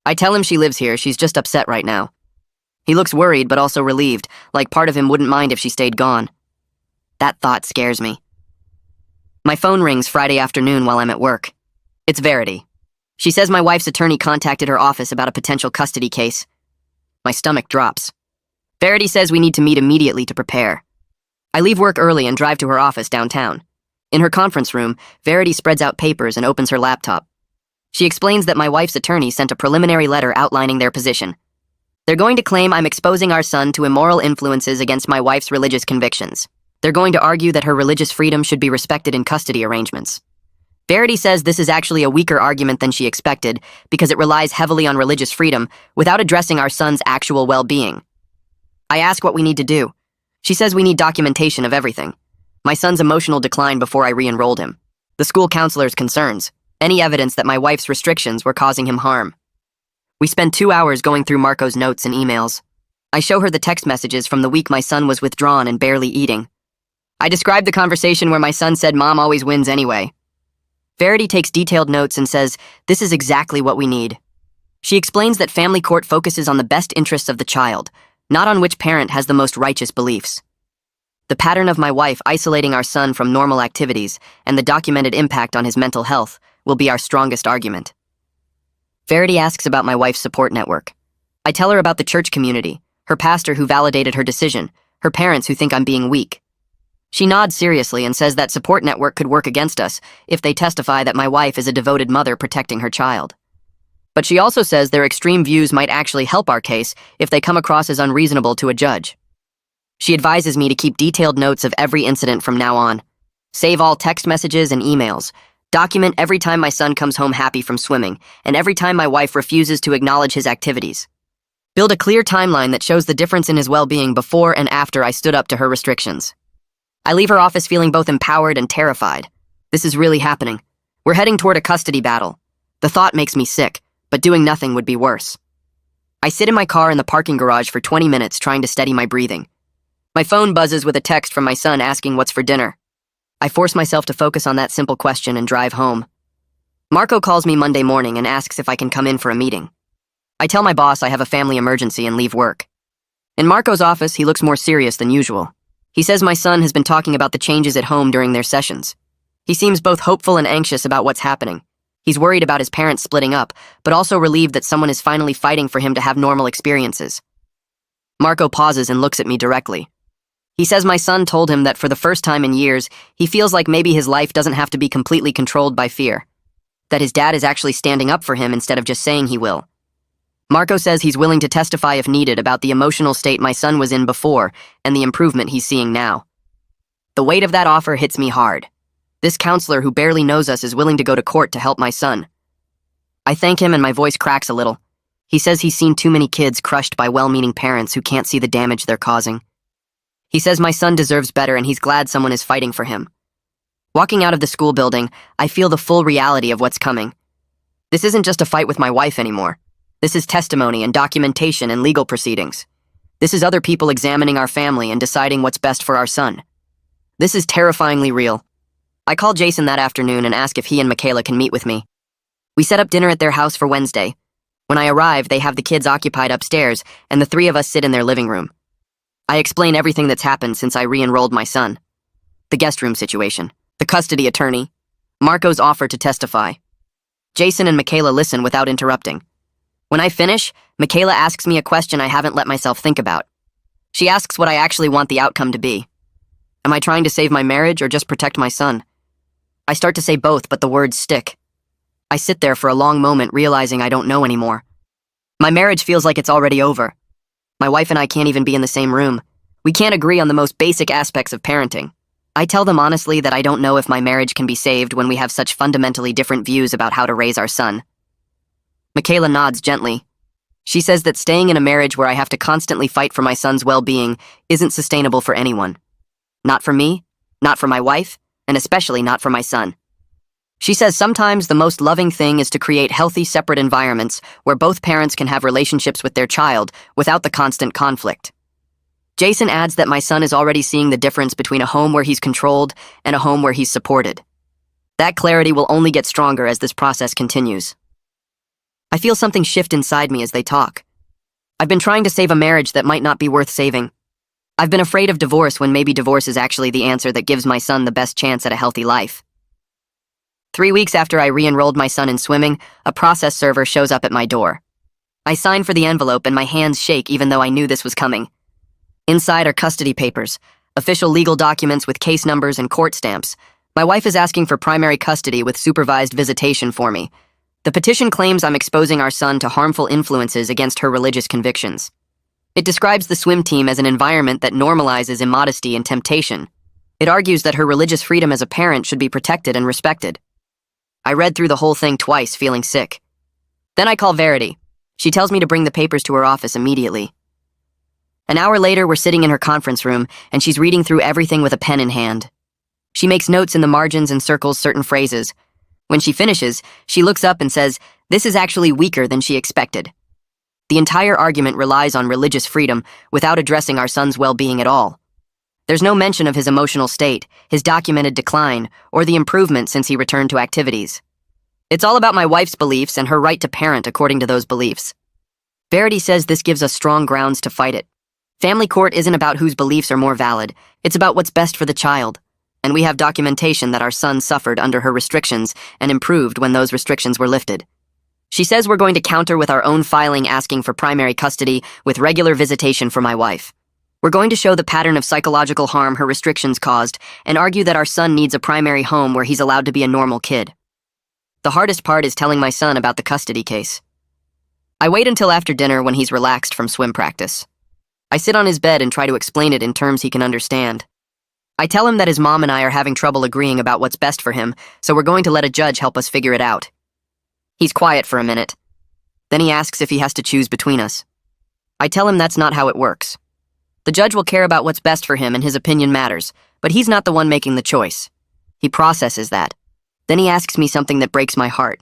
I tell him she lives here, she's just upset right now. He looks worried, but also relieved, like part of him wouldn't mind if she stayed gone. That thought scares me. My phone rings Friday afternoon while I'm at work. It's Verity. She says my wife's attorney contacted her office about a potential custody case. My stomach drops. Verity says we need to meet immediately to prepare. I leave work early and drive to her office downtown. In her conference room, Verity spreads out papers and opens her laptop. She explains that my wife's attorney sent a preliminary letter outlining their position. They're going to claim I'm exposing our son to immoral influences against my wife's religious convictions. They're going to argue that her religious freedom should be respected in custody arrangements. Verity says this is actually a weaker argument than she expected because it relies heavily on religious freedom without addressing our son's actual well-being. I ask what we need to do. She says we need documentation of everything. My son's emotional decline before I re-enrolled him. The school counselor's concerns. Any evidence that my wife's restrictions were causing him harm. We spend 2 hours going through Marco's notes and emails. I show her the text messages from the week my son was withdrawn and barely eating. I describe the conversation where my son said mom always wins anyway. Verity takes detailed notes and says, this is exactly what we need. She explains that family court focuses on the best interests of the child, not on which parent has the most righteous beliefs. The pattern of my wife isolating our son from normal activities and the documented impact on his mental health will be our strongest argument. Verity asks about my wife's support network. I tell her about the church community, her pastor who validated her decision, her parents who think I'm being weak. She nods seriously and says that support network could work against us if they testify that my wife is a devoted mother protecting her child. But she also says their extreme views might actually help our case if they come across as unreasonable to a judge. She advises me to keep detailed notes of every incident from now on. Save all text messages and emails. Document every time my son comes home happy from swimming, and every time my wife refuses to acknowledge his activities. Build a clear timeline that shows the difference in his well-being before and after I stood up to her restrictions. I leave her office feeling both empowered and terrified. This is really happening. We're heading toward a custody battle. The thought makes me sick, but doing nothing would be worse. I sit in my car in the parking garage for 20 minutes trying to steady my breathing. My phone buzzes with a text from my son asking what's for dinner. I force myself to focus on that simple question and drive home. Marco calls me Monday morning and asks if I can come in for a meeting. I tell my boss I have a family emergency and leave work. In Marco's office, he looks more serious than usual. He says my son has been talking about the changes at home during their sessions. He seems both hopeful and anxious about what's happening. He's worried about his parents splitting up, but also relieved that someone is finally fighting for him to have normal experiences. Marco pauses and looks at me directly. He says my son told him that for the first time in years, he feels like maybe his life doesn't have to be completely controlled by fear. That his dad is actually standing up for him instead of just saying he will. Marco says he's willing to testify if needed about the emotional state my son was in before and the improvement he's seeing now. The weight of that offer hits me hard. This counselor who barely knows us is willing to go to court to help my son. I thank him and my voice cracks a little. He says he's seen too many kids crushed by well-meaning parents who can't see the damage they're causing. He says my son deserves better and he's glad someone is fighting for him. Walking out of the school building, I feel the full reality of what's coming. This isn't just a fight with my wife anymore. This is testimony and documentation and legal proceedings. This is other people examining our family and deciding what's best for our son. This is terrifyingly real. I call Jason that afternoon and ask if he and Michaela can meet with me. We set up dinner at their house for Wednesday. When I arrive, they have the kids occupied upstairs, and the three of us sit in their living room. I explain everything that's happened since I re-enrolled my son. The guest room situation, the custody attorney, Marco's offer to testify. Jason and Michaela listen without interrupting. When I finish, Michaela asks me a question I haven't let myself think about. She asks what I actually want the outcome to be. Am I trying to save my marriage or just protect my son? I start to say both, but the words stick. I sit there for a long moment, realizing I don't know anymore. My marriage feels like it's already over. My wife and I can't even be in the same room. We can't agree on the most basic aspects of parenting. I tell them honestly that I don't know if my marriage can be saved when we have such fundamentally different views about how to raise our son. Michaela nods gently. She says that staying in a marriage where I have to constantly fight for my son's well-being isn't sustainable for anyone. Not for me, not for my wife, and especially not for my son. She says sometimes the most loving thing is to create healthy, separate environments where both parents can have relationships with their child without the constant conflict. Jason adds that my son is already seeing the difference between a home where he's controlled and a home where he's supported. That clarity will only get stronger as this process continues. I feel something shift inside me as they talk. I've been trying to save a marriage that might not be worth saving. I've been afraid of divorce when maybe divorce is actually the answer that gives my son the best chance at a healthy life. 3 weeks after I re-enrolled my son in swimming, a process server shows up at my door. I sign for the envelope and my hands shake even though I knew this was coming. Inside are custody papers, official legal documents with case numbers and court stamps. My wife is asking for primary custody with supervised visitation for me. The petition claims I'm exposing our son to harmful influences against her religious convictions. It describes the swim team as an environment that normalizes immodesty and temptation. It argues that her religious freedom as a parent should be protected and respected. I read through the whole thing twice, feeling sick. Then I call Verity. She tells me to bring the papers to her office immediately. An hour later, we're sitting in her conference room, and she's reading through everything with a pen in hand. She makes notes in the margins and circles certain phrases. When she finishes, she looks up and says, "This is actually weaker than she expected." The entire argument relies on religious freedom without addressing our son's well-being at all. There's no mention of his emotional state, his documented decline, or the improvement since he returned to activities. It's all about my wife's beliefs and her right to parent according to those beliefs. Verity says this gives us strong grounds to fight it. Family court isn't about whose beliefs are more valid, it's about what's best for the child. And we have documentation that our son suffered under her restrictions and improved when those restrictions were lifted. She says we're going to counter with our own filing asking for primary custody with regular visitation for my wife. We're going to show the pattern of psychological harm her restrictions caused and argue that our son needs a primary home where he's allowed to be a normal kid. The hardest part is telling my son about the custody case. I wait until after dinner when he's relaxed from swim practice. I sit on his bed and try to explain it in terms he can understand. I tell him that his mom and I are having trouble agreeing about what's best for him, so we're going to let a judge help us figure it out. He's quiet for a minute. Then he asks if he has to choose between us. I tell him that's not how it works. The judge will care about what's best for him and his opinion matters, but he's not the one making the choice. He processes that. Then he asks me something that breaks my heart.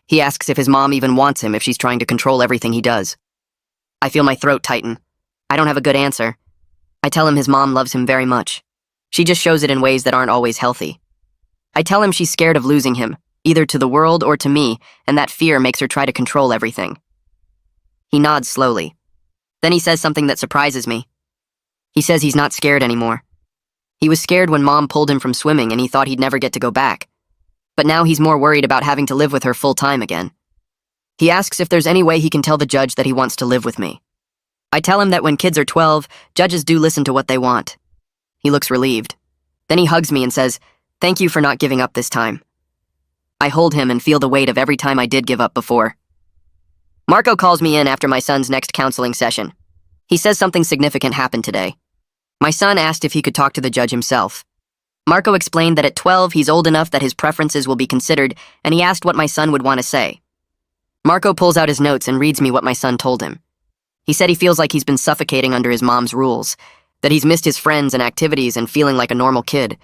He asks if his mom even wants him if she's trying to control everything he does. I feel my throat tighten. I don't have a good answer. I tell him his mom loves him very much. She just shows it in ways that aren't always healthy. I tell him she's scared of losing him, either to the world or to me, and that fear makes her try to control everything. He nods slowly. Then he says something that surprises me. He says he's not scared anymore. He was scared when Mom pulled him from swimming and he thought he'd never get to go back. But now he's more worried about having to live with her full-time again. He asks if there's any way he can tell the judge that he wants to live with me. I tell him that when kids are 12, judges do listen to what they want. He looks relieved. Then he hugs me and says, "Thank you for not giving up this time." I hold him and feel the weight of every time I did give up before. Marco calls me in after my son's next counseling session. He says something significant happened today. My son asked if he could talk to the judge himself. Marco explained that at 12 he's old enough that his preferences will be considered, and he asked what my son would want to say. Marco pulls out his notes and reads me what my son told him. He said he feels like he's been suffocating under his mom's rules, that he's missed his friends and activities and feeling like a normal kid,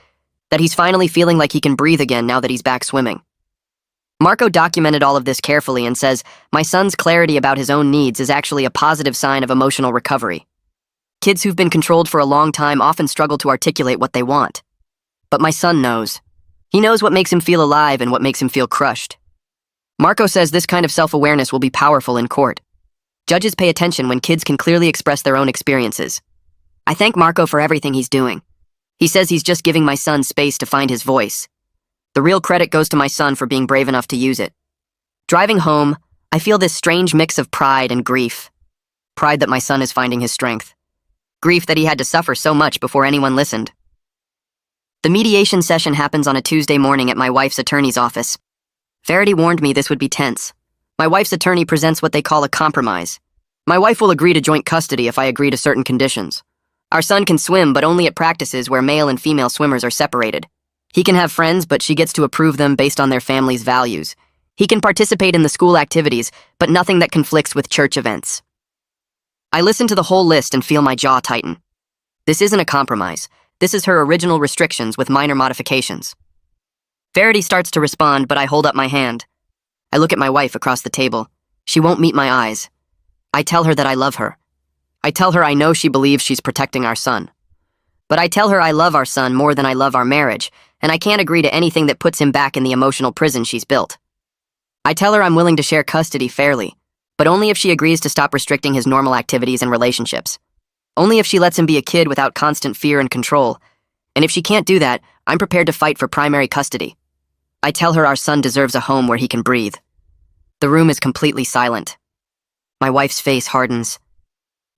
that he's finally feeling like he can breathe again now that he's back swimming. Marco documented all of this carefully and says, my son's clarity about his own needs is actually a positive sign of emotional recovery. Kids who've been controlled for a long time often struggle to articulate what they want. But my son knows. He knows what makes him feel alive and what makes him feel crushed. Marco says this kind of self-awareness will be powerful in court. Judges pay attention when kids can clearly express their own experiences. I thank Marco for everything he's doing. He says he's just giving my son space to find his voice. The real credit goes to my son for being brave enough to use it. Driving home, I feel this strange mix of pride and grief. Pride that my son is finding his strength. Grief that he had to suffer so much before anyone listened. The mediation session happens on a Tuesday morning at my wife's attorney's office. Verity warned me this would be tense. My wife's attorney presents what they call a compromise. My wife will agree to joint custody if I agree to certain conditions. Our son can swim, but only at practices where male and female swimmers are separated. He can have friends, but she gets to approve them based on their family's values. He can participate in the school activities, but nothing that conflicts with church events. I listen to the whole list and feel my jaw tighten. This isn't a compromise. This is her original restrictions with minor modifications. Verity starts to respond, but I hold up my hand. I look at my wife across the table. She won't meet my eyes. I tell her that I love her. I tell her I know she believes she's protecting our son. But I tell her I love our son more than I love our marriage, and I can't agree to anything that puts him back in the emotional prison she's built. I tell her I'm willing to share custody fairly, but only if she agrees to stop restricting his normal activities and relationships. Only if she lets him be a kid without constant fear and control. And if she can't do that, I'm prepared to fight for primary custody. I tell her our son deserves a home where he can breathe. The room is completely silent. My wife's face hardens.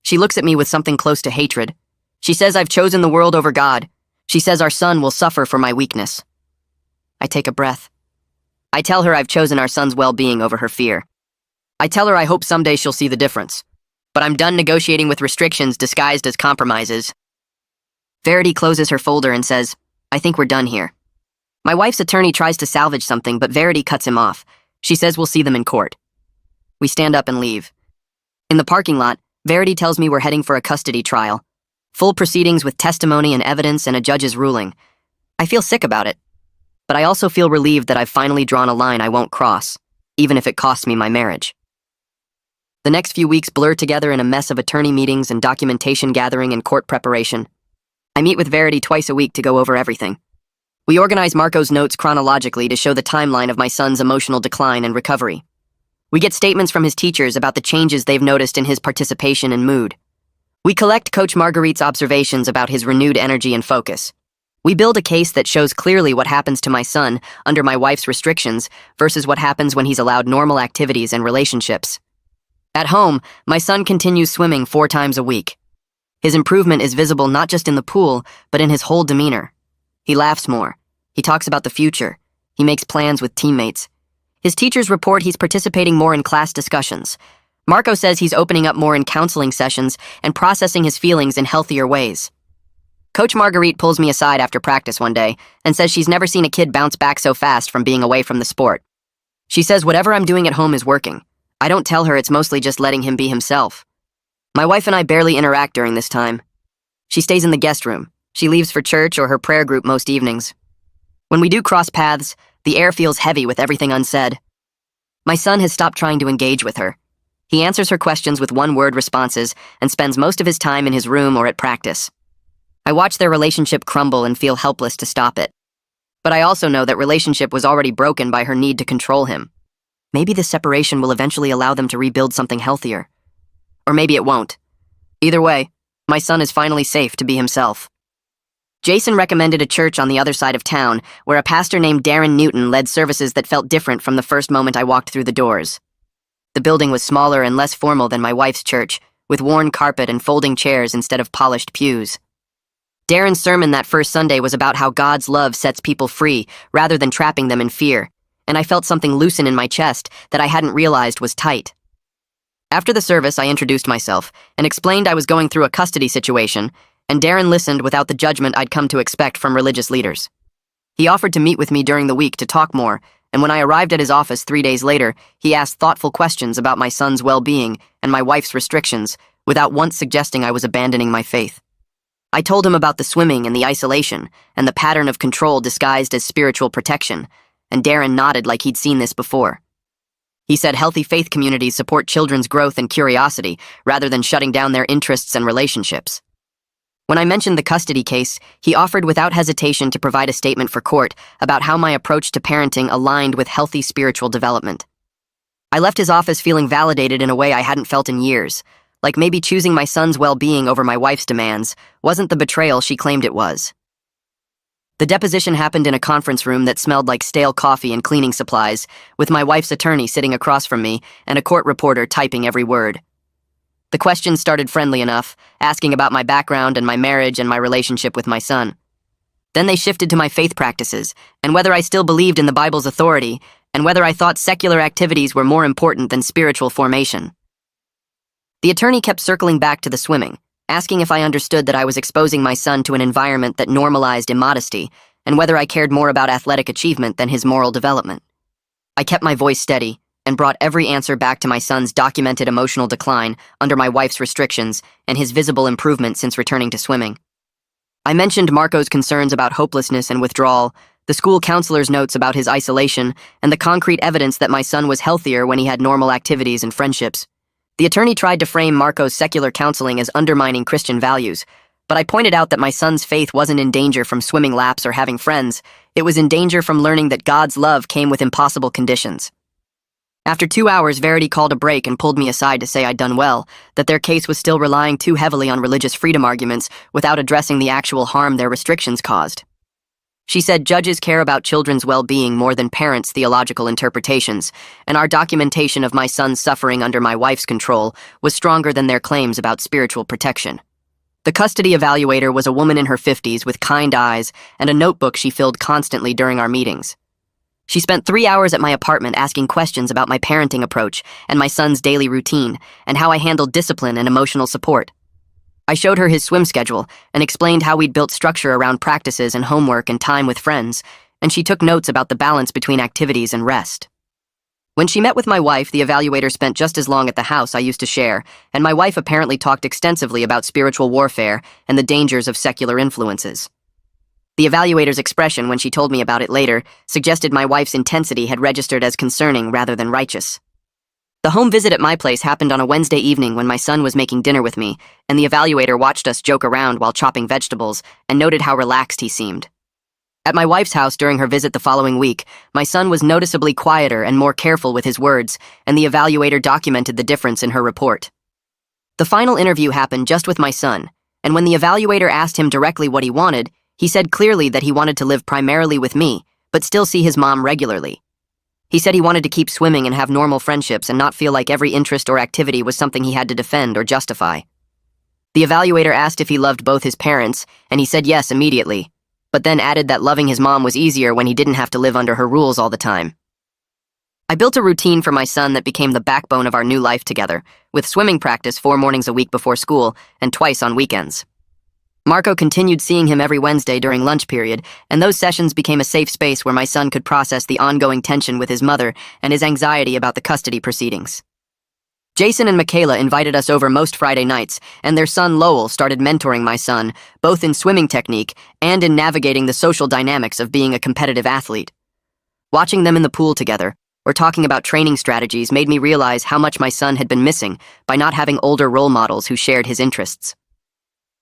She looks at me with something close to hatred. She says I've chosen the world over God. She says our son will suffer for my weakness. I take a breath. I tell her I've chosen our son's well-being over her fear. I tell her I hope someday she'll see the difference. But I'm done negotiating with restrictions disguised as compromises. Verity closes her folder and says, I think we're done here. My wife's attorney tries to salvage something, but Verity cuts him off. She says we'll see them in court. We stand up and leave. In the parking lot, Verity tells me we're heading for a custody trial. Full proceedings with testimony and evidence and a judge's ruling. I feel sick about it. But I also feel relieved that I've finally drawn a line I won't cross, even if it costs me my marriage. The next few weeks blur together in a mess of attorney meetings and documentation gathering and court preparation. I meet with Verity twice a week to go over everything. We organize Marco's notes chronologically to show the timeline of my son's emotional decline and recovery. We get statements from his teachers about the changes they've noticed in his participation and mood. We collect Coach Marguerite's observations about his renewed energy and focus. We build a case that shows clearly what happens to my son under my wife's restrictions versus what happens when he's allowed normal activities and relationships. At home, my son continues swimming 4 times a week. His improvement is visible not just in the pool, but in his whole demeanor. He laughs more. He talks about the future. He makes plans with teammates. His teachers report he's participating more in class discussions. Marco says he's opening up more in counseling sessions and processing his feelings in healthier ways. Coach Marguerite pulls me aside after practice one day and says she's never seen a kid bounce back so fast from being away from the sport. She says whatever I'm doing at home is working. I don't tell her it's mostly just letting him be himself. My wife and I barely interact during this time. She stays in the guest room. She leaves for church or her prayer group most evenings. When we do cross paths, the air feels heavy with everything unsaid. My son has stopped trying to engage with her. He answers her questions with one-word responses and spends most of his time in his room or at practice. I watch their relationship crumble and feel helpless to stop it. But I also know that relationship was already broken by her need to control him. Maybe this separation will eventually allow them to rebuild something healthier. Or maybe it won't. Either way, my son is finally safe to be himself. Jason recommended a church on the other side of town where a pastor named Darren Newton led services that felt different from the first moment I walked through the doors. The building was smaller and less formal than my wife's church, with worn carpet and folding chairs instead of polished pews. Darren's sermon that first Sunday was about how God's love sets people free rather than trapping them in fear, and I felt something loosen in my chest that I hadn't realized was tight. After the service, I introduced myself and explained I was going through a custody situation, and Darren listened without the judgment I'd come to expect from religious leaders. He offered to meet with me during the week to talk more, and when I arrived at his office 3 days later, he asked thoughtful questions about my son's well-being and my wife's restrictions, without once suggesting I was abandoning my faith. I told him about the swimming and the isolation, and the pattern of control disguised as spiritual protection, and Darren nodded like he'd seen this before. He said healthy faith communities support children's growth and curiosity rather than shutting down their interests and relationships. When I mentioned the custody case, he offered without hesitation to provide a statement for court about how my approach to parenting aligned with healthy spiritual development. I left his office feeling validated in a way I hadn't felt in years, like maybe choosing my son's well-being over my wife's demands wasn't the betrayal she claimed it was. The deposition happened in a conference room that smelled like stale coffee and cleaning supplies, with my wife's attorney sitting across from me and a court reporter typing every word. The questions started friendly enough, asking about my background and my marriage and my relationship with my son. Then they shifted to my faith practices, and whether I still believed in the Bible's authority, and whether I thought secular activities were more important than spiritual formation. The attorney kept circling back to the swimming, asking if I understood that I was exposing my son to an environment that normalized immodesty, and whether I cared more about athletic achievement than his moral development. I kept my voice steady, and brought every answer back to my son's documented emotional decline under my wife's restrictions and his visible improvement since returning to swimming. I mentioned Marco's concerns about hopelessness and withdrawal, the school counselor's notes about his isolation, and the concrete evidence that my son was healthier when he had normal activities and friendships. The attorney tried to frame Marco's secular counseling as undermining Christian values, but I pointed out that my son's faith wasn't in danger from swimming laps or having friends. It was in danger from learning that God's love came with impossible conditions. After 2 hours, Verity called a break and pulled me aside to say I'd done well, that their case was still relying too heavily on religious freedom arguments without addressing the actual harm their restrictions caused. She said judges care about children's well-being more than parents' theological interpretations, and our documentation of my son's suffering under my wife's control was stronger than their claims about spiritual protection. The custody evaluator was a woman in her 50s with kind eyes and a notebook she filled constantly during our meetings. She spent 3 hours at my apartment asking questions about my parenting approach and my son's daily routine and how I handled discipline and emotional support. I showed her his swim schedule and explained how we'd built structure around practices and homework and time with friends, and she took notes about the balance between activities and rest. When she met with my wife, the evaluator spent just as long at the house I used to share, and my wife apparently talked extensively about spiritual warfare and the dangers of secular influences. The evaluator's expression when she told me about it later suggested my wife's intensity had registered as concerning rather than righteous. The home visit at my place happened on a Wednesday evening when my son was making dinner with me, and the evaluator watched us joke around while chopping vegetables and noted how relaxed he seemed. At my wife's house during her visit the following week, my son was noticeably quieter and more careful with his words, and the evaluator documented the difference in her report. The final interview happened just with my son, and when the evaluator asked him directly what he wanted, he said clearly that he wanted to live primarily with me, but still see his mom regularly. He said he wanted to keep swimming and have normal friendships and not feel like every interest or activity was something he had to defend or justify. The evaluator asked if he loved both his parents, and he said yes immediately, but then added that loving his mom was easier when he didn't have to live under her rules all the time. I built a routine for my son that became the backbone of our new life together, with swimming practice 4 mornings a week before school and twice on weekends. Marco continued seeing him every Wednesday during lunch period, and those sessions became a safe space where my son could process the ongoing tension with his mother and his anxiety about the custody proceedings. Jason and Michaela invited us over most Friday nights, and their son Lowell started mentoring my son, both in swimming technique and in navigating the social dynamics of being a competitive athlete. Watching them in the pool together, or talking about training strategies made me realize how much my son had been missing by not having older role models who shared his interests.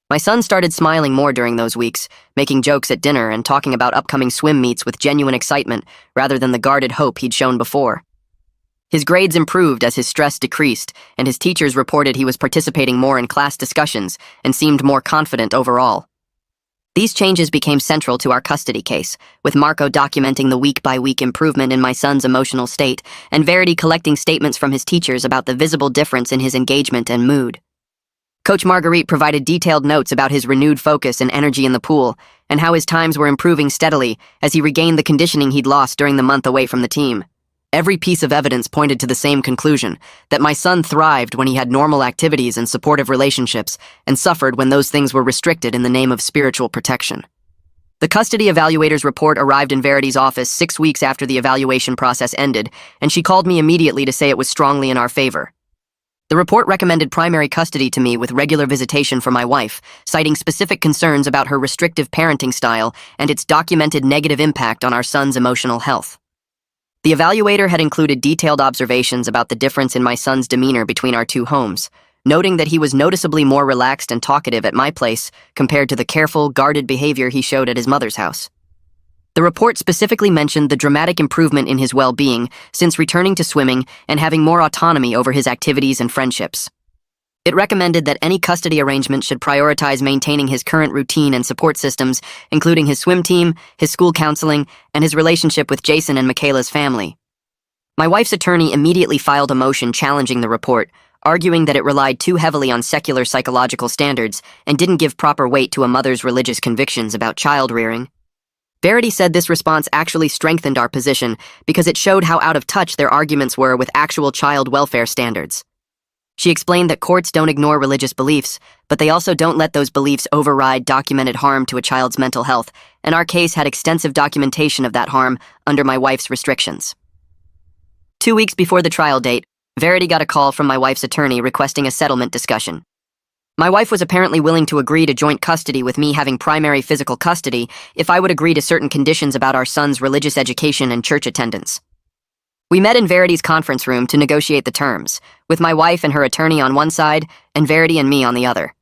My son started smiling more during those weeks, making jokes at dinner and talking about upcoming swim meets with genuine excitement rather than the guarded hope he'd shown before. His grades improved as his stress decreased, and his teachers reported he was participating more in class discussions and seemed more confident overall. These changes became central to our custody case, with Marco documenting the week-by-week improvement in my son's emotional state and Verity collecting statements from his teachers about the visible difference in his engagement and mood. Coach Marguerite provided detailed notes about his renewed focus and energy in the pool, and how his times were improving steadily as he regained the conditioning he'd lost during the month away from the team. Every piece of evidence pointed to the same conclusion, that my son thrived when he had normal activities and supportive relationships, and suffered when those things were restricted in the name of spiritual protection. The custody evaluator's report arrived in Verity's office 6 weeks after the evaluation process ended, and she called me immediately to say it was strongly in our favor. The report recommended primary custody to me with regular visitation for my wife, citing specific concerns about her restrictive parenting style and its documented negative impact on our son's emotional health. The evaluator had included detailed observations about the difference in my son's demeanor between our 2 homes, noting that he was noticeably more relaxed and talkative at my place compared to the careful, guarded behavior he showed at his mother's house. The report specifically mentioned the dramatic improvement in his well-being since returning to swimming and having more autonomy over his activities and friendships. It recommended that any custody arrangement should prioritize maintaining his current routine and support systems, including his swim team, his school counseling, and his relationship with Jason and Michaela's family. My wife's attorney immediately filed a motion challenging the report, arguing that it relied too heavily on secular psychological standards and didn't give proper weight to a mother's religious convictions about child rearing. Verity said this response actually strengthened our position because it showed how out of touch their arguments were with actual child welfare standards. She explained that courts don't ignore religious beliefs, but they also don't let those beliefs override documented harm to a child's mental health, and our case had extensive documentation of that harm under my wife's restrictions. 2 weeks before the trial date, Verity got a call from my wife's attorney requesting a settlement discussion. My wife was apparently willing to agree to joint custody with me having primary physical custody if I would agree to certain conditions about our son's religious education and church attendance. We met in Verity's conference room to negotiate the terms, with my wife and her attorney on one side and Verity and me on the other.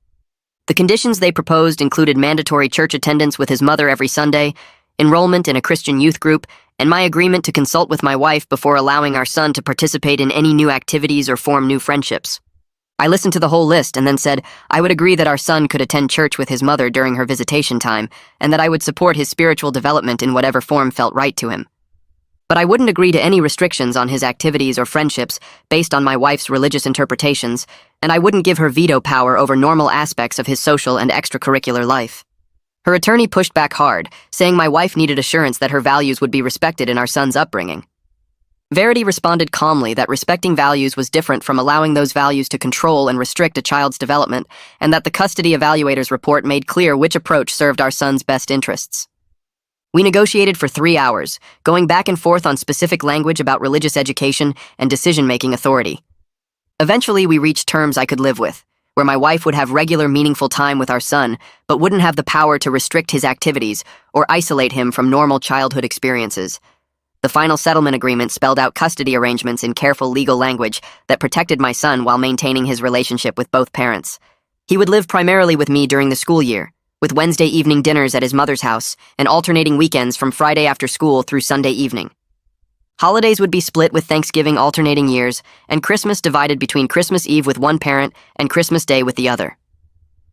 The conditions they proposed included mandatory church attendance with his mother every Sunday, enrollment in a Christian youth group, and my agreement to consult with my wife before allowing our son to participate in any new activities or form new friendships. I listened to the whole list and then said I would agree that our son could attend church with his mother during her visitation time and that I would support his spiritual development in whatever form felt right to him. But I wouldn't agree to any restrictions on his activities or friendships based on my wife's religious interpretations, and I wouldn't give her veto power over normal aspects of his social and extracurricular life. Her attorney pushed back hard, saying my wife needed assurance that her values would be respected in our son's upbringing. Verity responded calmly that respecting values was different from allowing those values to control and restrict a child's development, and that the custody evaluator's report made clear which approach served our son's best interests. We negotiated for 3 hours, going back and forth on specific language about religious education and decision-making authority. Eventually, we reached terms I could live with, where my wife would have regular, meaningful time with our son, but wouldn't have the power to restrict his activities or isolate him from normal childhood experiences. The final settlement agreement spelled out custody arrangements in careful legal language that protected my son while maintaining his relationship with both parents. He would live primarily with me during the school year, with Wednesday evening dinners at his mother's house and alternating weekends from Friday after school through Sunday evening. Holidays would be split with Thanksgiving alternating years, and Christmas divided between Christmas Eve with one parent and Christmas Day with the other.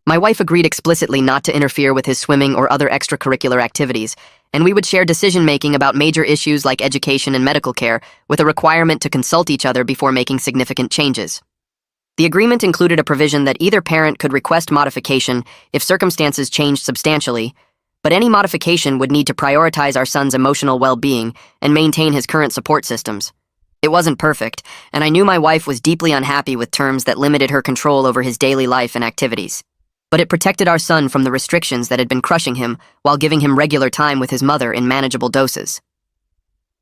My wife agreed explicitly not to interfere with his swimming or other extracurricular activities, and we would share decision-making about major issues like education and medical care, with a requirement to consult each other before making significant changes. The agreement included a provision that either parent could request modification if circumstances changed substantially, but any modification would need to prioritize our son's emotional well-being and maintain his current support systems. It wasn't perfect, and I knew my wife was deeply unhappy with terms that limited her control over his daily life and activities. But it protected our son from the restrictions that had been crushing him while giving him regular time with his mother in manageable doses.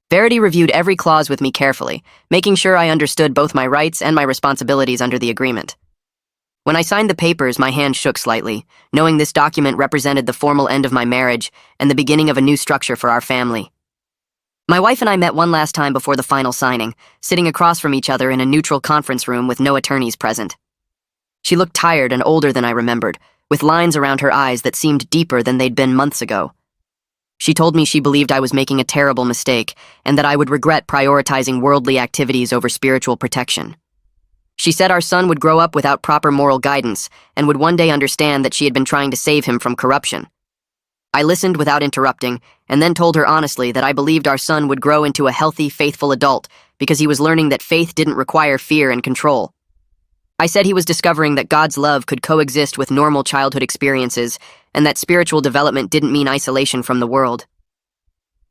Verity reviewed every clause with me carefully, making sure I understood both my rights and my responsibilities under the agreement. When I signed the papers, my hand shook slightly, knowing this document represented the formal end of my marriage and the beginning of a new structure for our family. My wife and I met one last time before the final signing, sitting across from each other in a neutral conference room with no attorneys present. She looked tired and older than I remembered, with lines around her eyes that seemed deeper than they'd been months ago. She told me she believed I was making a terrible mistake and that I would regret prioritizing worldly activities over spiritual protection. She said our son would grow up without proper moral guidance and would one day understand that she had been trying to save him from corruption. I listened without interrupting and then told her honestly that I believed our son would grow into a healthy, faithful adult because he was learning that faith didn't require fear and control. I said he was discovering that God's love could coexist with normal childhood experiences and that spiritual development didn't mean isolation from the world.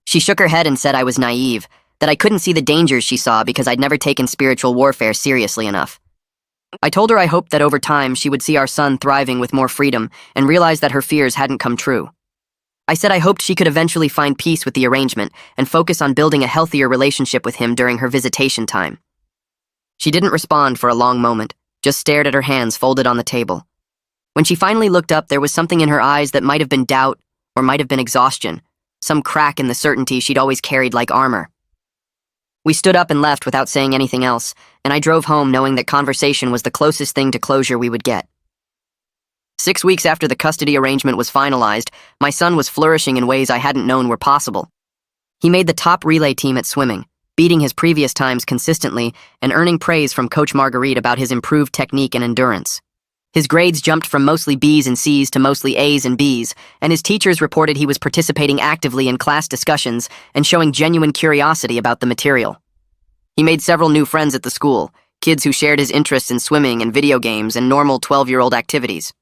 She shook her head and said I was naive, that I couldn't see the dangers she saw because I'd never taken spiritual warfare seriously enough. I told her I hoped that over time she would see our son thriving with more freedom and realize that her fears hadn't come true. I said I hoped she could eventually find peace with the arrangement and focus on building a healthier relationship with him during her visitation time. She didn't respond for a long moment, just stared at her hands folded on the table. When she finally looked up, there was something in her eyes that might have been doubt or might have been exhaustion, some crack in the certainty she'd always carried like armor. We stood up and left without saying anything else, and I drove home knowing that conversation was the closest thing to closure we would get. 6 weeks after the custody arrangement was finalized, my son was flourishing in ways I hadn't known were possible. He made the top relay team at swimming, beating his previous times consistently and earning praise from Coach Marguerite about his improved technique and endurance. His grades jumped from mostly B's and C's to mostly A's and B's, and his teachers reported he was participating actively in class discussions and showing genuine curiosity about the material. He made several new friends at the school, kids who shared his interests in swimming and video games and normal 12-year-old activities.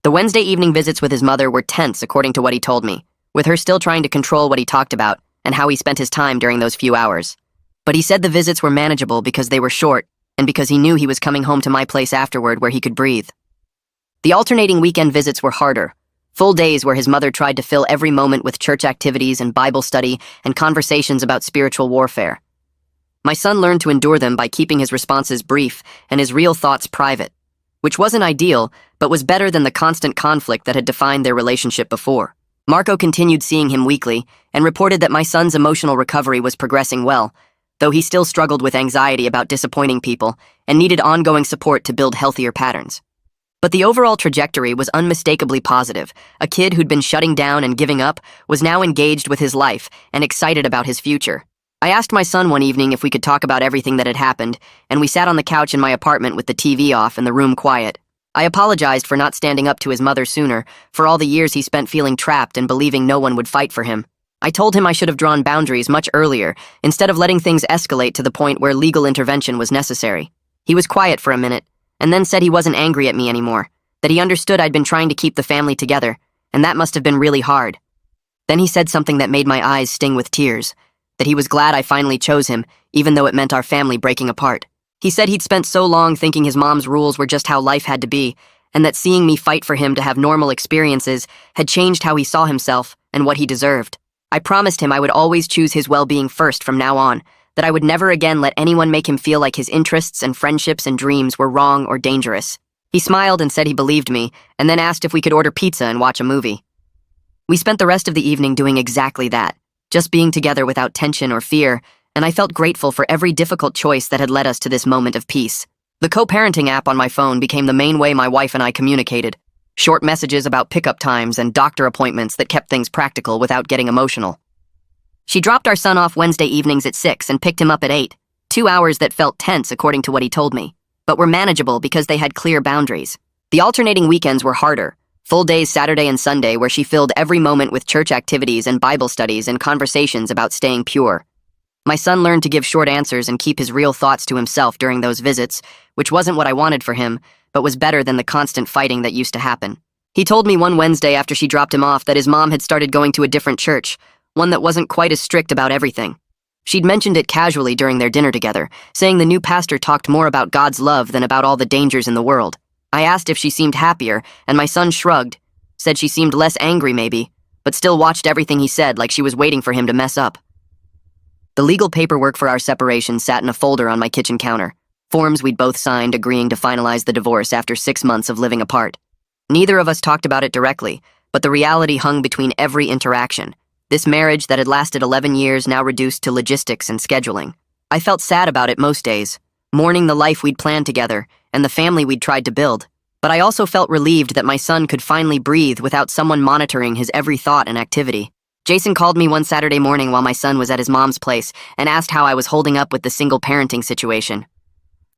The Wednesday evening visits with his mother were tense, according to what he told me, with her still trying to control what he talked about and how he spent his time during those few hours. But he said the visits were manageable because they were short and because he knew he was coming home to my place afterward where he could breathe. The alternating weekend visits were harder, full days where his mother tried to fill every moment with church activities and Bible study and conversations about spiritual warfare. My son learned to endure them by keeping his responses brief and his real thoughts private, which wasn't ideal, but was better than the constant conflict that had defined their relationship before. Marco continued seeing him weekly and reported that my son's emotional recovery was progressing well, though he still struggled with anxiety about disappointing people and needed ongoing support to build healthier patterns. But the overall trajectory was unmistakably positive. A kid who'd been shutting down and giving up was now engaged with his life and excited about his future. I asked my son one evening if we could talk about everything that had happened, and we sat on the couch in my apartment with the TV off and the room quiet. I apologized for not standing up to his mother sooner, for all the years he spent feeling trapped and believing no one would fight for him. I told him I should have drawn boundaries much earlier, instead of letting things escalate to the point where legal intervention was necessary. He was quiet for a minute, and then said he wasn't angry at me anymore, that he understood I'd been trying to keep the family together, and that must have been really hard. Then he said something that made my eyes sting with tears, that he was glad I finally chose him, even though it meant our family breaking apart. He said he'd spent so long thinking his mom's rules were just how life had to be, and that seeing me fight for him to have normal experiences had changed how he saw himself and what he deserved. I promised him I would always choose his well-being first from now on, that I would never again let anyone make him feel like his interests and friendships and dreams were wrong or dangerous. He smiled and said he believed me, and then asked if we could order pizza and watch a movie. We spent the rest of the evening doing exactly that, just being together without tension or fear, and I felt grateful for every difficult choice that had led us to this moment of peace. The co-parenting app on my phone became the main way my wife and I communicated. Short messages about pickup times and doctor appointments that kept things practical without getting emotional. She dropped our son off Wednesday evenings at 6 and picked him up at 8, 2 hours that felt tense according to what he told me, but were manageable because they had clear boundaries. The alternating weekends were harder, full days Saturday and Sunday where she filled every moment with church activities and Bible studies and conversations about staying pure. My son learned to give short answers and keep his real thoughts to himself during those visits, which wasn't what I wanted for him, but was better than the constant fighting that used to happen. He told me one Wednesday after she dropped him off that his mom had started going to a different church, one that wasn't quite as strict about everything. She'd mentioned it casually during their dinner together, saying the new pastor talked more about God's love than about all the dangers in the world. I asked if she seemed happier, and my son shrugged, said she seemed less angry maybe, but still watched everything he said like she was waiting for him to mess up. The legal paperwork for our separation sat in a folder on my kitchen counter, forms we'd both signed agreeing to finalize the divorce after 6 months of living apart. Neither of us talked about it directly, but the reality hung between every interaction. This marriage that had lasted 11 years now reduced to logistics and scheduling. I felt sad about it most days, mourning the life we'd planned together and the family we'd tried to build. But I also felt relieved that my son could finally breathe without someone monitoring his every thought and activity. Jason called me one Saturday morning while my son was at his mom's place and asked how I was holding up with the single parenting situation.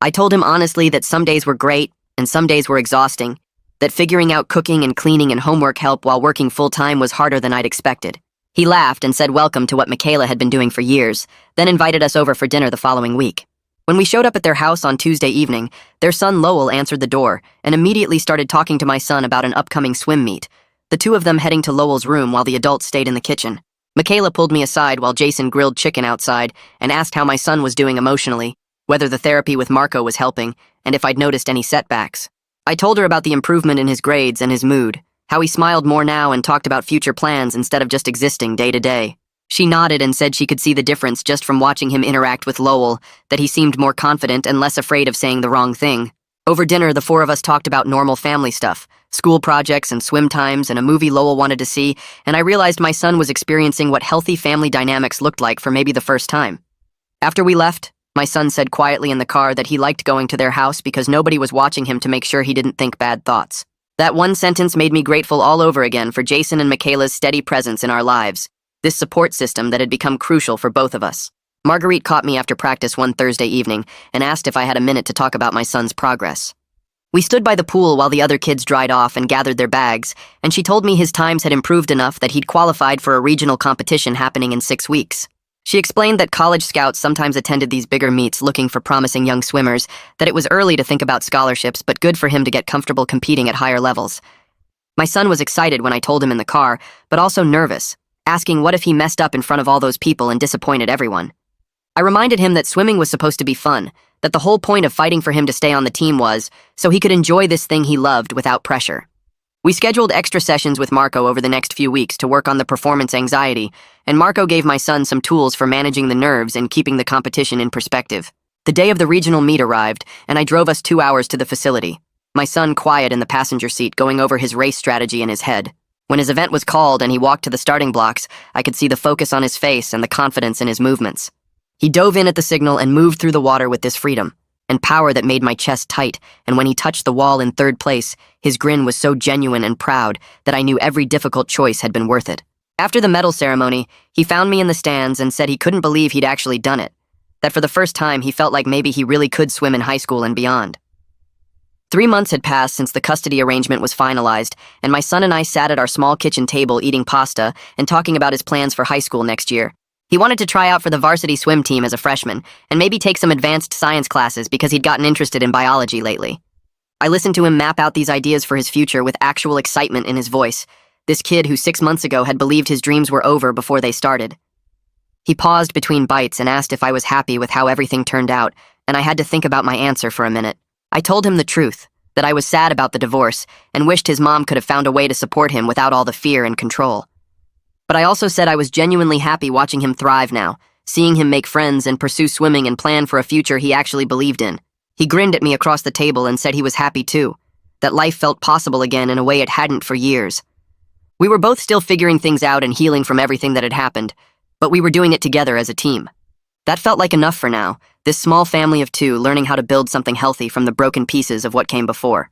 I told him honestly that some days were great and some days were exhausting, that figuring out cooking and cleaning and homework help while working full-time was harder than I'd expected. He laughed and said welcome to what Michaela had been doing for years, then invited us over for dinner the following week. When we showed up at their house on Tuesday evening, their son Lowell answered the door and immediately started talking to my son about an upcoming swim meet, the two of them heading to Lowell's room while the adults stayed in the kitchen. Michaela pulled me aside while Jason grilled chicken outside and asked how my son was doing emotionally, whether the therapy with Marco was helping, and if I'd noticed any setbacks. I told her about the improvement in his grades and his mood, how he smiled more now and talked about future plans instead of just existing day to day. She nodded and said she could see the difference just from watching him interact with Lowell, that he seemed more confident and less afraid of saying the wrong thing. Over dinner, the four of us talked about normal family stuff, school projects and swim times and a movie Lowell wanted to see, and I realized my son was experiencing what healthy family dynamics looked like for maybe the first time. After we left, my son said quietly in the car that he liked going to their house because nobody was watching him to make sure he didn't think bad thoughts. That one sentence made me grateful all over again for Jason and Michaela's steady presence in our lives, this support system that had become crucial for both of us. Marguerite caught me after practice one Thursday evening and asked if I had a minute to talk about my son's progress. We stood by the pool while the other kids dried off and gathered their bags, and she told me his times had improved enough that he'd qualified for a regional competition happening in 6 weeks. She explained that college scouts sometimes attended these bigger meets looking for promising young swimmers, that it was early to think about scholarships but good for him to get comfortable competing at higher levels. My son was excited when I told him in the car, but also nervous, asking what if he messed up in front of all those people and disappointed everyone. I reminded him that swimming was supposed to be fun, that the whole point of fighting for him to stay on the team was so he could enjoy this thing he loved without pressure. We scheduled extra sessions with Marco over the next few weeks to work on the performance anxiety, and Marco gave my son some tools for managing the nerves and keeping the competition in perspective. The day of the regional meet arrived, and I drove us 2 hours to the facility. My son quiet in the passenger seat going over his race strategy in his head. When his event was called and he walked to the starting blocks, I could see the focus on his face and the confidence in his movements. He dove in at the signal and moved through the water with this freedom and power that made my chest tight, and when he touched the wall in third place, his grin was so genuine and proud that I knew every difficult choice had been worth it. After the medal ceremony, he found me in the stands and said he couldn't believe he'd actually done it, that for the first time he felt like maybe he really could swim in high school and beyond. 3 months had passed since the custody arrangement was finalized, and my son and I sat at our small kitchen table eating pasta and talking about his plans for high school next year. He wanted to try out for the varsity swim team as a freshman, and maybe take some advanced science classes because he'd gotten interested in biology lately. I listened to him map out these ideas for his future with actual excitement in his voice, this kid who 6 months ago had believed his dreams were over before they started. He paused between bites and asked if I was happy with how everything turned out, and I had to think about my answer for a minute. I told him the truth, that I was sad about the divorce and wished his mom could have found a way to support him without all the fear and control. But I also said I was genuinely happy watching him thrive now, seeing him make friends and pursue swimming and plan for a future he actually believed in. He grinned at me across the table and said he was happy too, that life felt possible again in a way it hadn't for years. We were both still figuring things out and healing from everything that had happened, but we were doing it together as a team. That felt like enough for now, this small family of 2 learning how to build something healthy from the broken pieces of what came before.